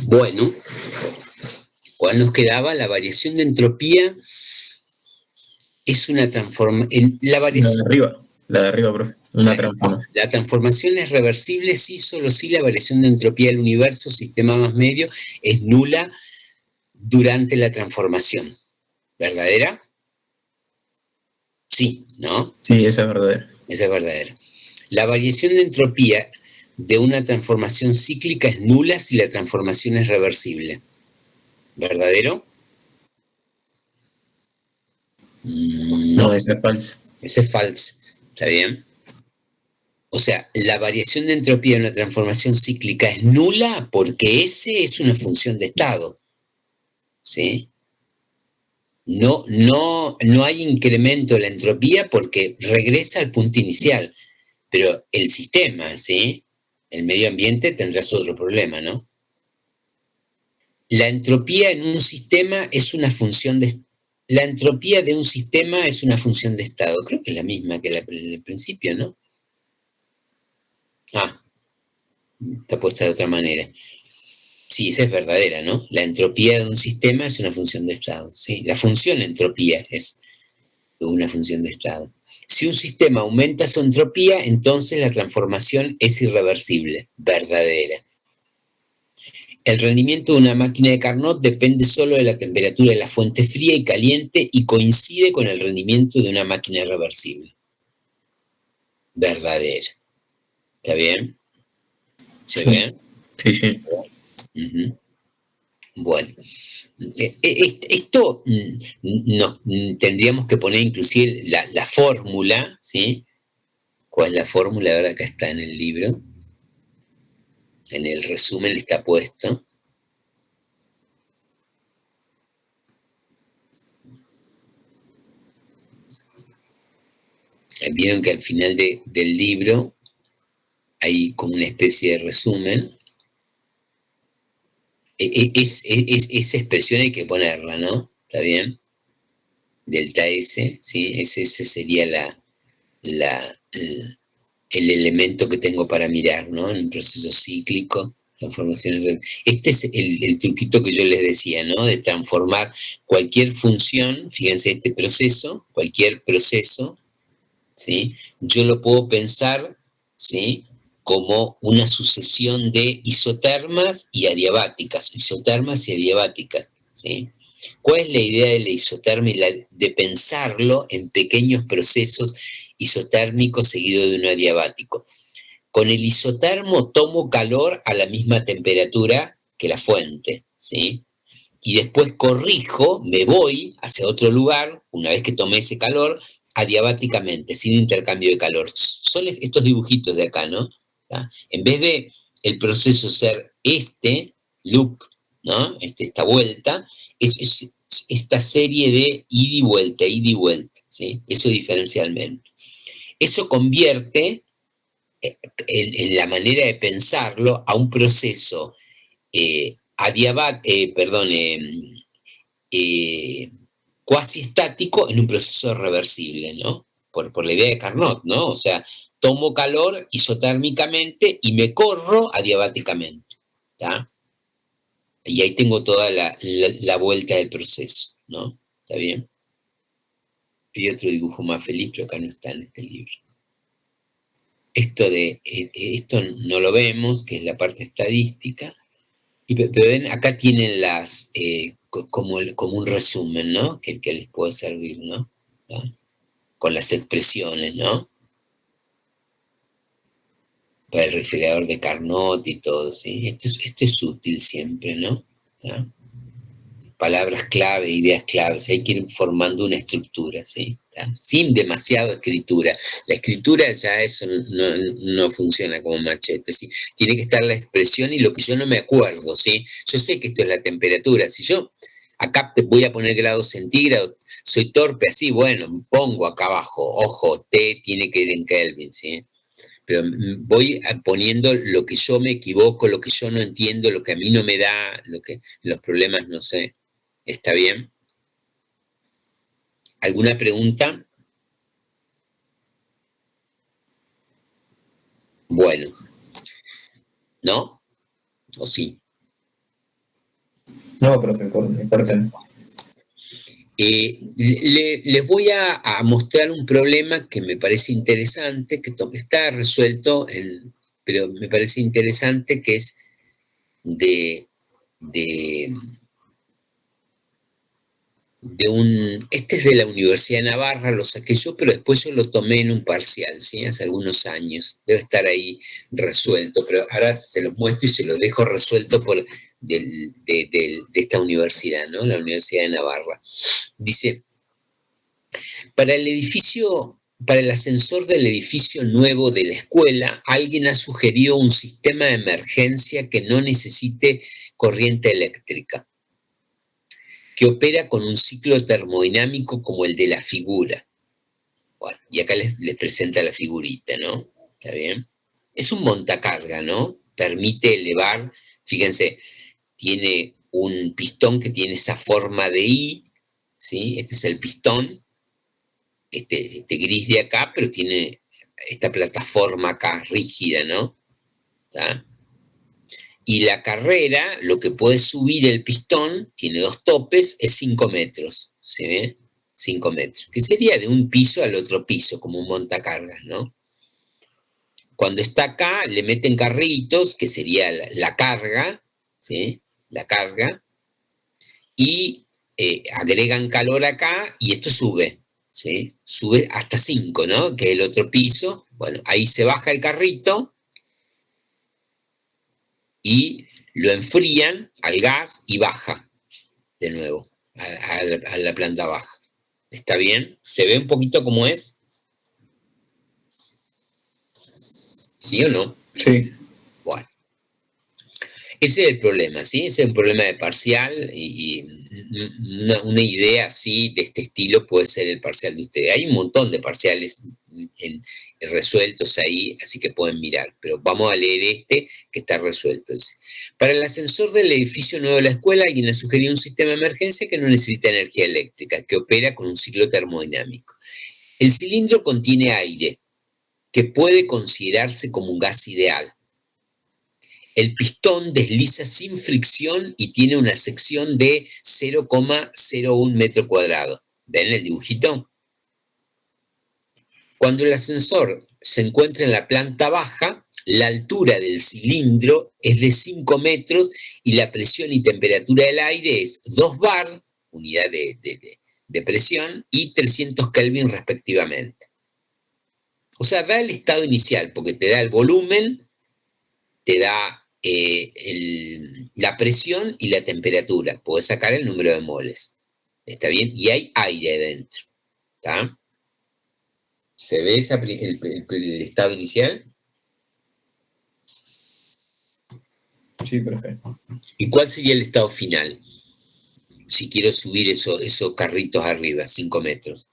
Bueno, ¿cuál nos quedaba? La variación de entropía es una transformación. La de arriba, profe. Una transformación. La transformación es reversible, sí, solo si la variación de entropía del universo, sistema más medio, es nula durante la transformación. ¿Verdadera? Sí, ¿no? Sí, esa es verdadera. Esa es verdadera. La variación de entropía de una transformación cíclica es nula si la transformación es reversible. ¿Verdadero? No, esa es falsa. Esa es falsa. ¿Está bien? O sea, la variación de entropía de una transformación cíclica es nula porque ese es una función de estado. ¿Sí? No hay incremento de la entropía porque regresa al punto inicial. Pero el sistema, ¿sí? El medio ambiente tendrás otro problema, ¿no? La entropía en un sistema es una función de... La entropía de un sistema es una función de estado. Creo que es la misma que el principio, ¿no? Ah, está puesta de otra manera. Sí, esa es verdadera, ¿no? La entropía de un sistema es una función de estado, ¿sí? La función entropía es una función de estado. Si un sistema aumenta su entropía, entonces la transformación es irreversible, verdadera. El rendimiento de una máquina de Carnot depende solo de la temperatura de la fuente fría y caliente y coincide con el rendimiento de una máquina reversible. Verdadera. ¿Está bien? ¿Se Sí. ve? Sí, sí. Uh-huh. Bueno, esto tendríamos que poner inclusive la fórmula, ¿sí? ¿Cuál es la fórmula? Ahora acá está en el libro, en el resumen está puesto. Vieron que al final del libro hay como una especie de resumen. Esa expresión hay que ponerla, ¿no? ¿Está bien? Delta S, ¿sí? Ese sería el elemento que tengo para mirar, ¿no? En un proceso cíclico, transformación. Este es el truquito que yo les decía, ¿no? De transformar cualquier función, fíjense, este proceso, cualquier proceso, ¿sí? Yo lo puedo pensar, ¿sí? Como una sucesión de isotermas y adiabáticas, ¿sí? ¿Cuál es la idea de la isotermia? De pensarlo en pequeños procesos isotérmicos seguidos de un adiabático. Con el isotermo tomo calor a la misma temperatura que la fuente, ¿sí? Y después corrijo, me voy hacia otro lugar, una vez que tomé ese calor, adiabáticamente, sin intercambio de calor. Son estos dibujitos de acá, ¿no? ¿Tá? En vez de el proceso ser este loop, ¿no? Esta vuelta, es esta serie de ida y vuelta, ¿sí? Eso diferencialmente. Eso convierte en la manera de pensarlo a un proceso cuasi estático en un proceso reversible, ¿no? Por la idea de Carnot, ¿no? O sea, tomo calor isotérmicamente y me corro adiabáticamente, ¿está? Y ahí tengo toda la vuelta del proceso, ¿no? ¿Está bien? Hay otro dibujo más feliz, pero acá no está en este libro. Esto no lo vemos, que es la parte estadística, pero ven, acá tienen como un resumen, ¿no? Que les puede servir, ¿no? ¿Ah? Con las expresiones, ¿no? Para el refrigerador de Carnot y todo, ¿sí? Esto es útil siempre, ¿no? ¿Ah? Palabras clave, ideas claves, hay que ir formando una estructura, ¿sí? ¿Ah? Sin demasiada escritura. La escritura ya eso no funciona como machete, ¿sí? Tiene que estar la expresión y lo que yo no me acuerdo, ¿sí? Yo sé que esto es la temperatura, si yo acá te voy a poner grados centígrados, soy torpe así, bueno, pongo acá abajo, ojo, T tiene que ir en Kelvin, ¿sí? Pero voy poniendo lo que yo me equivoco, lo que yo no entiendo, lo que a mí no me da, los problemas no sé. ¿Está bien? ¿Alguna pregunta? Bueno, ¿no? ¿O sí? No, profe, corten. Les voy a mostrar un problema que me parece interesante, que está resuelto, pero me parece interesante, que es este es de la Universidad de Navarra, lo saqué yo, pero después yo lo tomé en un parcial, ¿sí? Hace algunos años, debe estar ahí resuelto, pero ahora se los muestro y se los dejo resuelto de esta universidad, ¿no? La Universidad de Navarra. Dice, para el ascensor del edificio nuevo de la escuela, alguien ha sugerido un sistema de emergencia que no necesite corriente eléctrica, que opera con un ciclo termodinámico como el de la figura. Bueno, y acá les presenta la figurita, ¿no? ¿Está bien? Es un montacarga, ¿no? Permite elevar, fíjense, tiene un pistón que tiene esa forma de I, ¿sí? Este es el pistón, este gris de acá, pero tiene esta plataforma acá rígida, ¿no? ¿Está? Y la carrera, lo que puede subir el pistón, tiene dos topes, es 5 metros, ¿se ve? 5 metros, que sería de un piso al otro piso, como un montacargas, ¿no? Cuando está acá, le meten carritos, que sería la carga, ¿sí? La carga, y agregan calor acá, y esto sube, ¿sí? Sube hasta 5, ¿no? Que es el otro piso. Bueno, ahí se baja el carrito, y lo enfrían al gas y baja de nuevo a la planta baja. ¿Está bien? ¿Se ve un poquito cómo es? ¿Sí o no? Sí. Bueno. Ese es el problema, ¿sí? Ese es un problema de parcial y una idea así de este estilo puede ser el parcial de ustedes. Hay un montón de parciales resueltos ahí, así que pueden mirar, pero vamos a leer este que está resuelto. Dice, para el ascensor del edificio nuevo de la escuela, alguien ha sugerido un sistema de emergencia que no necesita energía eléctrica, que opera con un ciclo termodinámico. El cilindro contiene aire, que puede considerarse como un gas ideal. El pistón desliza sin fricción y tiene una sección de 0,01 metro cuadrado. ¿Ven el dibujito? Cuando el ascensor se encuentra en la planta baja, la altura del cilindro es de 5 metros y la presión y temperatura del aire es 2 bar, unidad de presión, y 300 Kelvin respectivamente. O sea, da el estado inicial, porque te da el volumen, te da la presión y la temperatura. Puedes sacar el número de moles. ¿Está bien? Y hay aire adentro. ¿Está? ¿Se ve el estado inicial? Sí, perfecto. ¿Y cuál sería el estado final? Si quiero subir esos carritos arriba, 5 metros.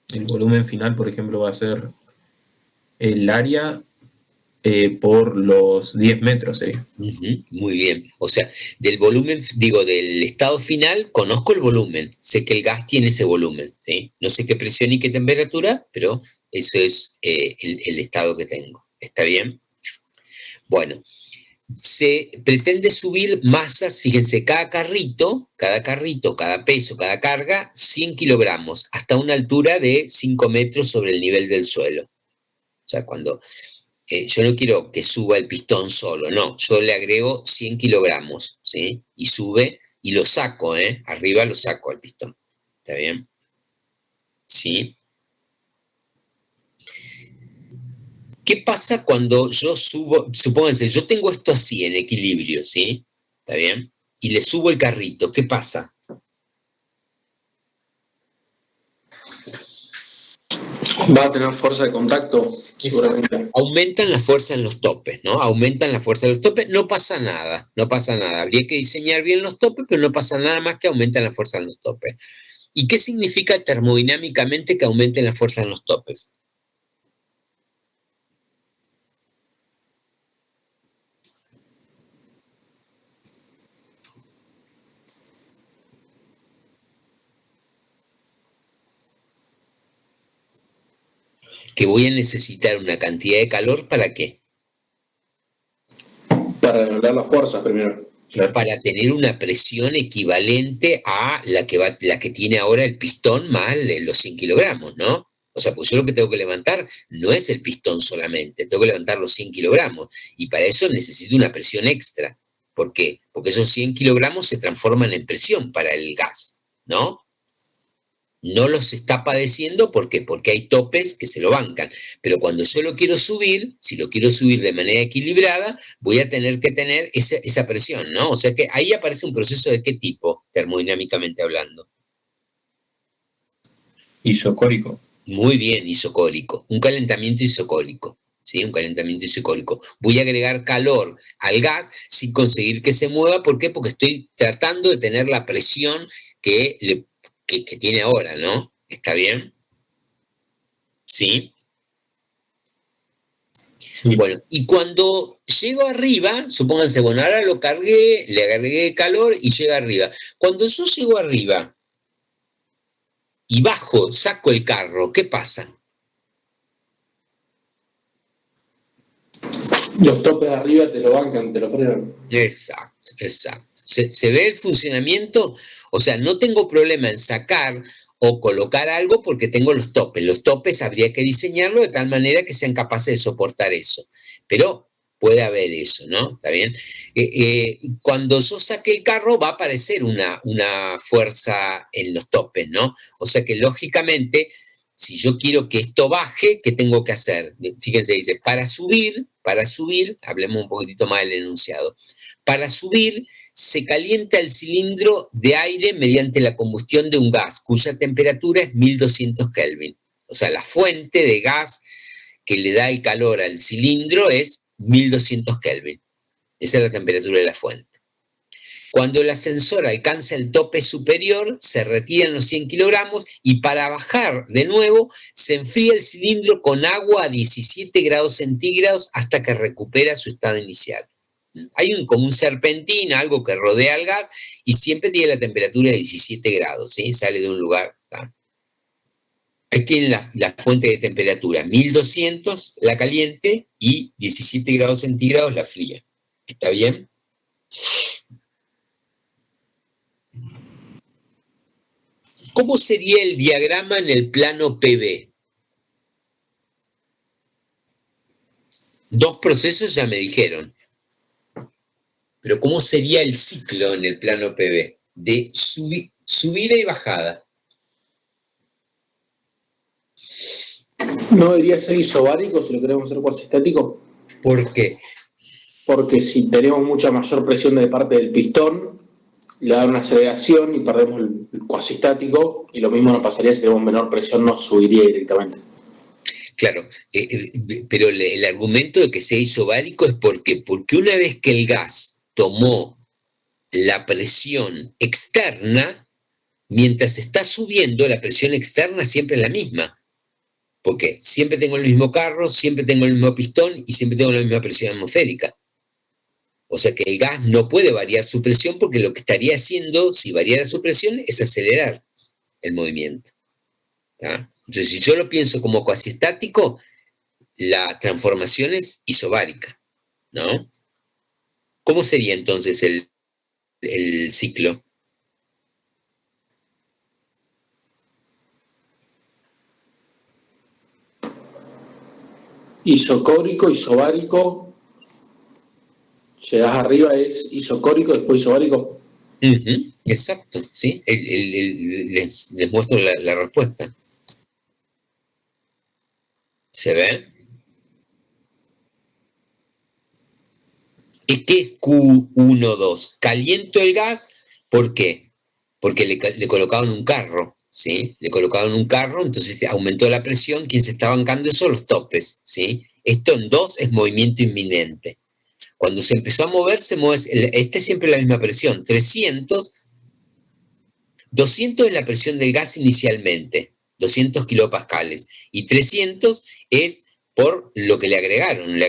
El volumen final, por ejemplo, va a ser el área por los 10 metros, sería. Muy bien. O sea, del volumen, digo, del estado final, conozco el volumen. Sé que el gas tiene ese volumen, ¿sí? No sé qué presión y qué temperatura, pero eso es el estado que tengo. ¿Está bien? Bueno, se pretende subir masas, fíjense, cada carrito, cada peso, cada carga, 100 kilogramos, hasta una altura de 5 metros sobre el nivel del suelo. O sea, cuando yo no quiero que suba el pistón solo, no, yo le agrego 100 kilogramos, ¿sí? Y sube y lo saco, arriba lo saco al pistón. ¿Está bien? ¿Sí? ¿Qué pasa cuando yo subo? Supónganse, yo tengo esto así en equilibrio, ¿sí? ¿Está bien? Y le subo el carrito, ¿qué pasa? Va a tener fuerza de contacto, seguramente. Aumentan la fuerza en los topes, ¿no? Aumentan la fuerza en los topes, no pasa nada, no pasa nada. Habría que diseñar bien los topes, pero no pasa nada más que aumentan la fuerza en los topes. ¿Y qué significa termodinámicamente que aumenten la fuerza en los topes? Que voy a necesitar una cantidad de calor, ¿para qué? Para regular la fuerza primero. Para tener una presión equivalente a la que tiene ahora el pistón más los 100 kilogramos, ¿no? O sea, pues yo lo que tengo que levantar no es el pistón solamente, tengo que levantar los 100 kilogramos. Y para eso necesito una presión extra. ¿Por qué? Porque esos 100 kilogramos se transforman en presión para el gas, ¿no? No los está padeciendo, ¿por qué? Porque hay topes que se lo bancan. Pero cuando yo lo quiero subir, si lo quiero subir de manera equilibrada, voy a tener que tener esa presión, ¿no? O sea que ahí aparece un proceso de qué tipo, termodinámicamente hablando. Isocórico. Muy bien, isocórico. Un calentamiento isocórico. ¿Sí? Un calentamiento isocórico. Voy a agregar calor al gas sin conseguir que se mueva. ¿Por qué? Porque estoy tratando de tener la presión que tiene ahora, ¿no? ¿Está bien? ¿Sí? Sí. Bueno, y cuando llego arriba, supónganse, bueno, ahora lo cargué, le agregué calor y llega arriba. Cuando yo llego arriba y bajo, saco el carro, ¿qué pasa? Los topes de arriba te lo bancan, te lo frenan. Exacto, exacto. ¿Se ve el funcionamiento? O sea, no tengo problema en sacar o colocar algo porque tengo los topes. Los topes habría que diseñarlo de tal manera que sean capaces de soportar eso. Pero puede haber eso, ¿no? ¿Está bien? Cuando yo saque el carro va a aparecer una fuerza en los topes, ¿no? O sea que lógicamente si yo quiero que esto baje, ¿qué tengo que hacer? Fíjense, dice, para subir, hablemos un poquitito más del enunciado, para subir se calienta el cilindro de aire mediante la combustión de un gas, cuya temperatura es 1200 Kelvin. O sea, la fuente de gas que le da el calor al cilindro es 1200 Kelvin. Esa es la temperatura de la fuente. Cuando el ascensor alcanza el tope superior, se retiran los 100 kilogramos y para bajar de nuevo, se enfría el cilindro con agua a 17 grados centígrados hasta que recupera su estado inicial. Hay como un serpentín, algo que rodea al gas y siempre tiene la temperatura de 17 grados, ¿sí? Sale de un lugar. ¿tá? Ahí tienen la fuente de temperatura, 1200 la caliente y 17 grados centígrados la fría. ¿Está bien? ¿Cómo sería el diagrama en el plano PV? Dos procesos ya me dijeron. Pero ¿cómo sería el ciclo en el plano PV? De subida y bajada. ¿No debería ser isobárico si lo queremos hacer cuasi estático? ¿Por qué? Porque si tenemos mucha mayor presión de parte del pistón, le da una aceleración y perdemos el cuasi estático, y lo mismo nos pasaría si tenemos menor presión, nos subiría directamente. Claro, pero el argumento de que sea isobárico es porque una vez que el gas tomó la presión externa, mientras está subiendo, la presión externa siempre es la misma. Porque siempre tengo el mismo carro, siempre tengo el mismo pistón y siempre tengo la misma presión atmosférica. O sea que el gas no puede variar su presión porque lo que estaría haciendo, si variara su presión, es acelerar el movimiento. ¿tá? Entonces, si yo lo pienso como cuasi estático, la transformación es isobárica, ¿no? ¿Cómo sería entonces el ciclo? Isocórico, isobárico. Llegás arriba, es isocórico, después isobárico. Exacto, ¿sí? Les muestro la respuesta. ¿Se ve? ¿Qué es Q12? Caliento el gas, ¿por qué? Porque le colocaron un carro, ¿sí? Le colocaron un carro, entonces aumentó la presión, ¿quién se está bancando eso? Los topes, ¿sí? Esto en 2 es movimiento inminente. Cuando se empezó a mover, esta es siempre la misma presión, 300, 200 es la presión del gas inicialmente, 200 kilopascales, y 300 es por lo que le agregaron la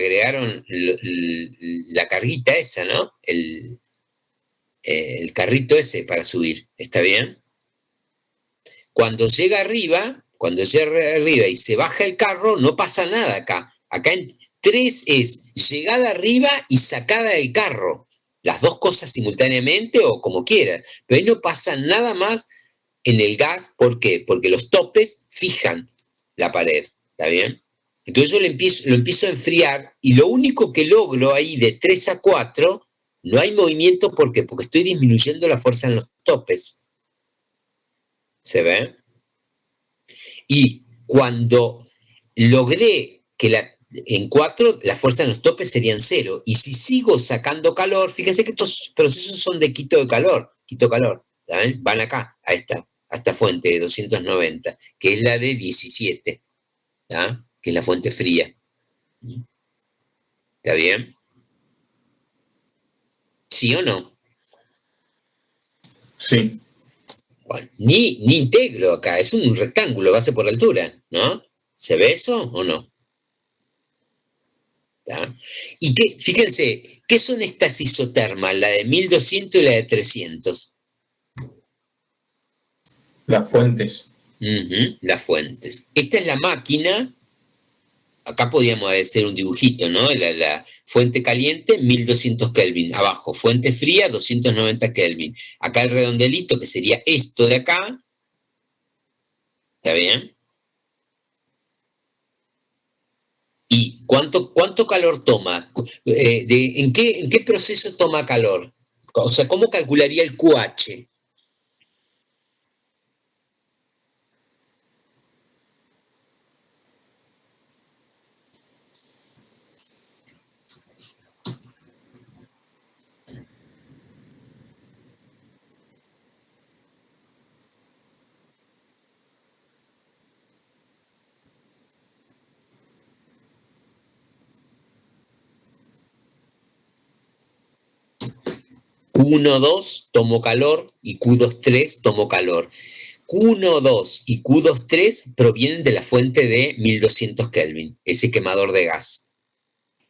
carguita esa, ¿no? El carrito ese para subir, ¿está bien? Cuando llega arriba y se baja el carro, no pasa nada acá. Acá en 3 es llegada arriba y sacada del carro. Las dos cosas simultáneamente o como quieran. Pero ahí no pasa nada más en el gas. ¿Por qué? Porque los topes fijan la pared. ¿Está bien? Entonces yo lo empiezo a enfriar y lo único que logro ahí de 3 a 4, no hay movimiento. ¿Por qué? Porque estoy disminuyendo la fuerza en los topes. ¿Se ve? Y cuando logré que en 4 la fuerza en los topes serían 0. Y si sigo sacando calor, fíjense que estos procesos son de quito calor. ¿saben? Van acá, a esta fuente de 290, que es la de 17, ¿tá? Que es la fuente fría. ¿Está bien? ¿Sí o no? Sí. Bueno, ni integro acá, es un rectángulo, base por altura, ¿no? ¿Se ve eso o no? ¿Tá? Y fíjense, ¿qué son estas isotermas? La de 1200 y la de 300. Las fuentes. Las fuentes. Esta es la máquina. Acá podríamos hacer un dibujito, ¿no? La fuente caliente, 1200 Kelvin. Abajo, fuente fría, 290 Kelvin. Acá el redondelito, que sería esto de acá. ¿Está bien? ¿Y cuánto calor toma? ¿En qué proceso toma calor? O sea, ¿cómo calcularía el QH? Q1,2 tomo calor y Q2,3 tomo calor. Q1,2 y Q2,3 provienen de la fuente de 1200 Kelvin, ese quemador de gas.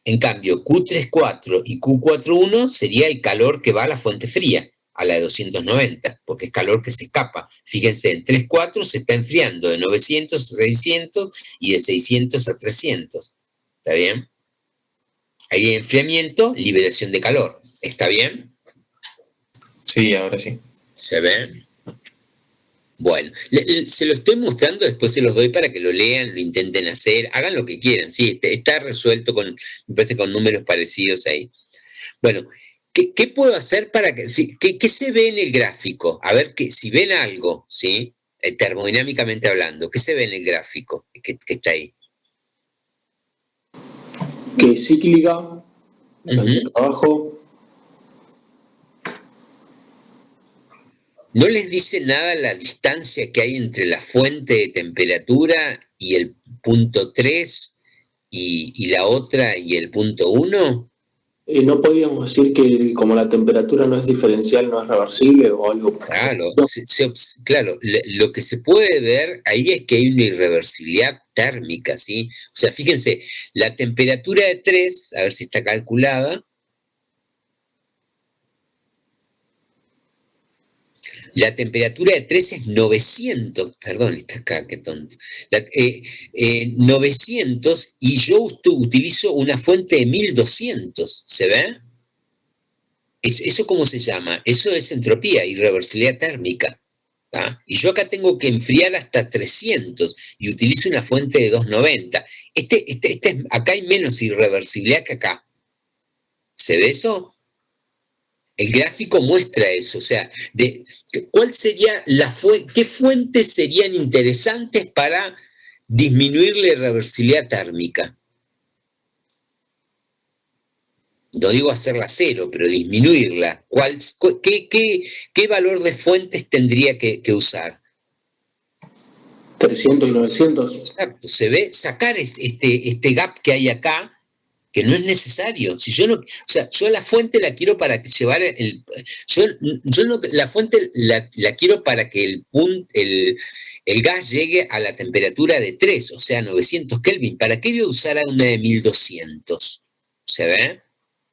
En cambio, Q3,4 y Q4,1 sería el calor que va a la fuente fría, a la de 290, porque es calor que se escapa. Fíjense, en 3,4 se está enfriando de 900 a 600 y de 600 a 300. ¿Está bien? Ahí hay enfriamiento, liberación de calor. ¿Está bien? Sí, ahora sí. ¿Se ven? Bueno, se lo estoy mostrando, después se los doy para que lo lean, lo intenten hacer, hagan lo que quieran, sí, está resuelto me parece, con números parecidos ahí. Bueno, ¿qué puedo hacer para que, qué se ve en el gráfico? A ver, si ven algo, ¿sí? Termodinámicamente hablando, ¿qué se ve en el gráfico que está ahí? Que es cíclica, la cantidad de trabajo. ¿No les dice nada la distancia que hay entre la fuente de temperatura y el punto 3 y la otra y el punto 1? No podríamos decir que como la temperatura no es diferencial, no es reversible o algo. Claro, claro, lo que se puede ver ahí es que hay una irreversibilidad térmica, ¿sí? O sea, fíjense, la temperatura de 3, a ver si está calculada, la temperatura de 3 es 900, perdón, está acá, qué tonto, 900 y yo utilizo una fuente de 1200, ¿se ve? ¿Eso cómo se llama? Eso es entropía, irreversibilidad térmica. ¿Ah? Y yo acá tengo que enfriar hasta 300 y utilizo una fuente de 290. Acá hay menos irreversibilidad que acá. ¿Se ve eso? El gráfico muestra eso. O sea, ¿cuál sería qué fuentes serían interesantes para disminuir la irreversibilidad térmica? No digo hacerla cero, pero disminuirla. ¿Qué valor de fuentes tendría que usar? 300 y 900. Exacto, se ve sacar este gap que hay acá, que no es necesario. Si yo no, o sea, yo la fuente la quiero para llevar yo no, la fuente la quiero para que el gas llegue a la temperatura de 3, o sea, 900 Kelvin. ¿Para qué voy a usar una de 1200? ¿Se ve?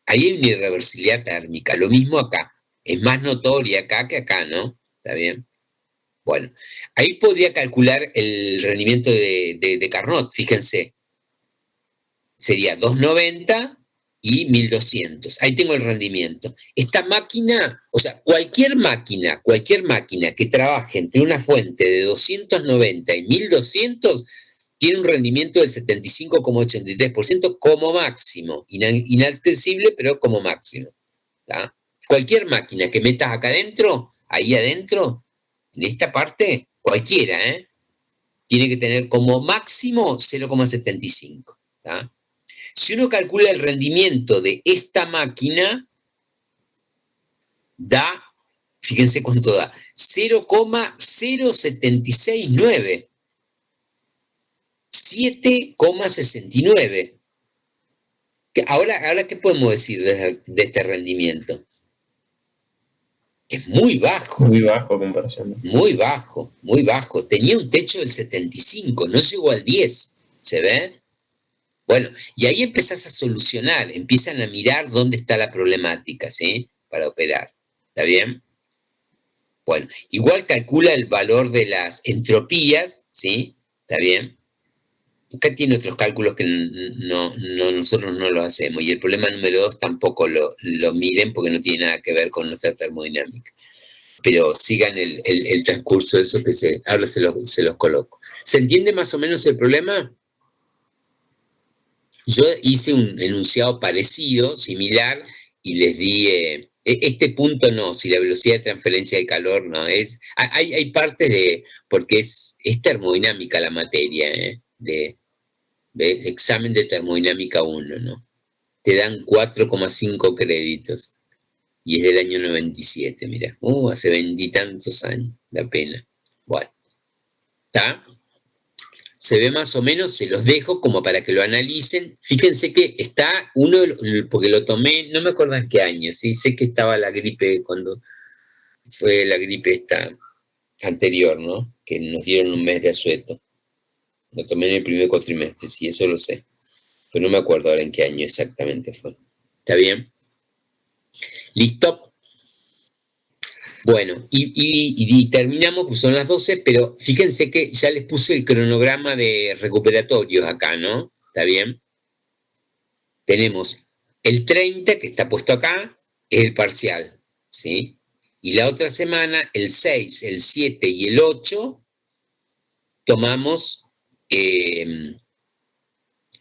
Ahí hay una irreversibilidad térmica. Lo mismo acá. Es más notoria acá que acá, ¿no? ¿Está bien? Bueno, ahí podría calcular el rendimiento de Carnot, fíjense. Sería 290 y 1200. Ahí tengo el rendimiento. Esta máquina, o sea, cualquier máquina que trabaje entre una fuente de 290 y 1200 tiene un rendimiento del 75,83% como máximo. Inaccesible, pero como máximo. ¿Tá? Cualquier máquina que metas acá adentro, ahí adentro, en esta parte, cualquiera, tiene que tener como máximo 0,75. Si uno calcula el rendimiento de esta máquina, da, fíjense cuánto da, 0,0769. 7,69. Ahora, ¿qué podemos decir de este rendimiento? Que es muy bajo. Muy bajo comparación. Muy bajo, muy bajo. Tenía un techo del 75, no llegó al 10. ¿Se ve? Bueno, y ahí empezás a solucionar, empiezan a mirar dónde está la problemática, ¿sí? Para operar. ¿Está bien? Bueno, igual calcula el valor de las entropías, ¿sí? ¿Está bien? Acá tiene otros cálculos que nosotros no los hacemos. Y el problema número 2 tampoco lo miren porque no tiene nada que ver con nuestra termodinámica. Pero sigan el transcurso de eso que ahora se los coloco. ¿Se entiende más o menos el problema? Yo hice un enunciado parecido, similar, y les di, este punto no, si la velocidad de transferencia del calor no es, hay partes porque es termodinámica la materia, de examen de termodinámica 1, ¿no? Te dan 4,5 créditos, y es del año 97, mirá, hace 20 y tantos años, da pena. Bueno, ¿está? se ve más o menos, se los dejo como para que lo analicen. Fíjense que está porque lo tomé, no me acuerdo en qué año, ¿sí? Sé que estaba la gripe cuando fue la gripe esta anterior, ¿no? Que nos dieron un mes de asueto. Lo tomé en el primer cuatrimestre, sí, eso lo sé. Pero no me acuerdo ahora en qué año exactamente fue. ¿Está bien? ¿Listo? Bueno, y terminamos, pues son las 12, pero fíjense que ya les puse el cronograma de recuperatorios acá, ¿no? ¿Está bien? Tenemos el 30, que está puesto acá, es el parcial, ¿sí? Y la otra semana, el 6, el 7 y el 8, tomamos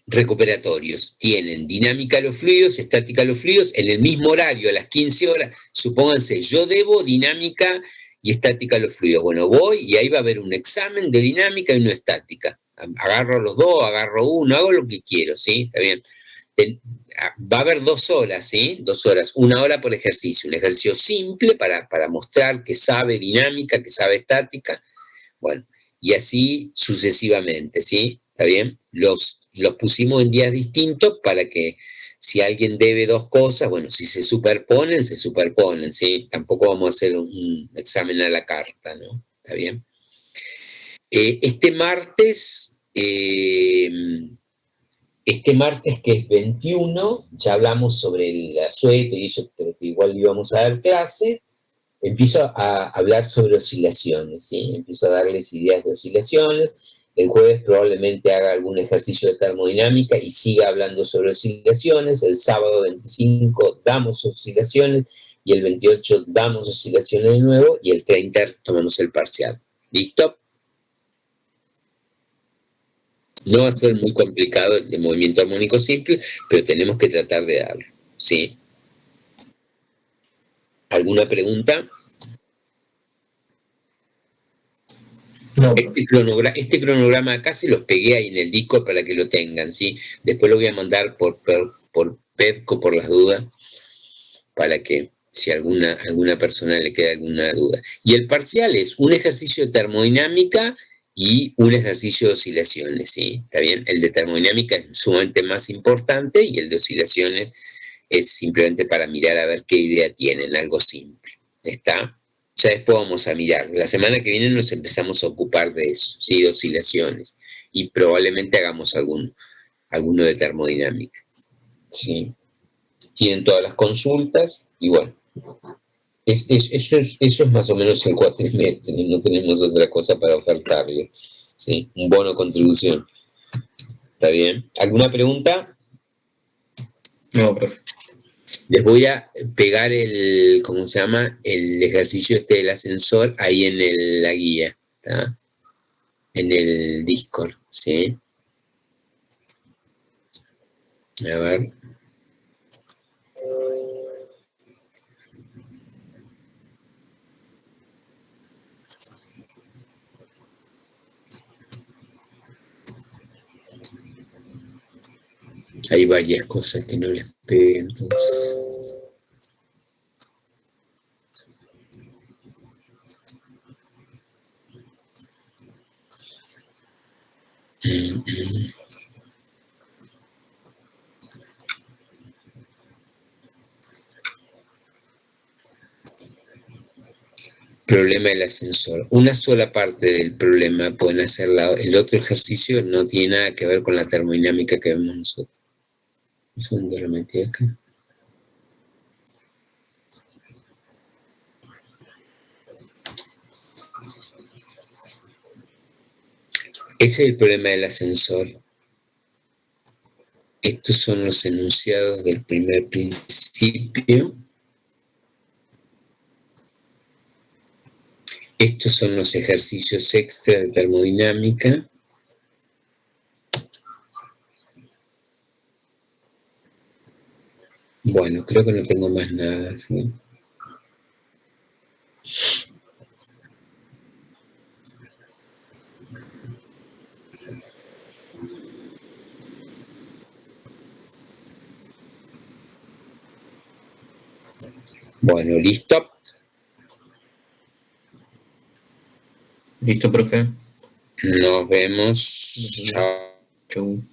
recuperatorios. Tienen dinámica de los fluidos, estática de los fluidos, en el mismo horario, a las 15 horas. Supónganse, yo debo dinámica y estática de los fluidos. Bueno, voy y ahí va a haber un examen de dinámica y uno estática. Agarro los dos, agarro uno, hago lo que quiero, ¿sí? Está bien. Va a haber 2 horas, ¿sí? 2 horas, 1 hora por ejercicio. Un ejercicio simple para mostrar que sabe dinámica, que sabe estática. Bueno, y así sucesivamente, ¿sí? ¿Está bien? Los pusimos en días distintos para que si alguien debe 2 cosas, bueno, si se superponen, ¿sí? Tampoco vamos a hacer un examen a la carta, ¿no? ¿Está bien? Este martes que es 21, ya hablamos sobre el asueto y eso, pero que igual íbamos a dar clase. Empiezo a hablar sobre oscilaciones, ¿sí? Empiezo a darles ideas de oscilaciones. El jueves probablemente haga algún ejercicio de termodinámica y siga hablando sobre oscilaciones. El sábado 25 damos oscilaciones y el 28 damos oscilaciones de nuevo y el 30 tomamos el parcial. ¿Listo? No va a ser muy complicado el de movimiento armónico simple, pero tenemos que tratar de darlo, ¿sí? ¿Alguna pregunta? No. Este cronograma acá se los pegué ahí en el disco para que lo tengan, ¿sí? Después lo voy a mandar por PEDCO por las dudas, para que si alguna persona le queda alguna duda. Y el parcial es un ejercicio de termodinámica y un ejercicio de oscilaciones, ¿sí? ¿Está bien? El de termodinámica es sumamente más importante y el de oscilaciones es simplemente para mirar a ver qué idea tienen, algo simple. ¿Está? Ya después vamos a mirar. La semana que viene nos empezamos a ocupar de eso, ¿sí? De oscilaciones. Y probablemente hagamos alguno de termodinámica. ¿Sí? Tienen todas las consultas y bueno. Eso es más o menos el cuatrimestre. No tenemos otra cosa para ofertarle. ¿Sí? Un bono de contribución. ¿Está bien? ¿Alguna pregunta? No, profe. Les voy a pegar ¿cómo se llama? El ejercicio del ascensor ahí en la guía, ¿tá? En el Discord, ¿sí? A ver. Hay varias cosas que no les pegué, entonces. Problema del ascensor. Una sola parte del problema pueden hacer el otro ejercicio no tiene nada que ver con la termodinámica que vemos nosotros. ¿Dónde lo metí acá? Ese es el problema del ascensor. Estos son los enunciados del primer principio. Estos son los ejercicios extra de termodinámica. Bueno, creo que no tengo más nada, ¿sí? Bueno, ¿listo? Listo, profe. Nos vemos. Chao. Chau.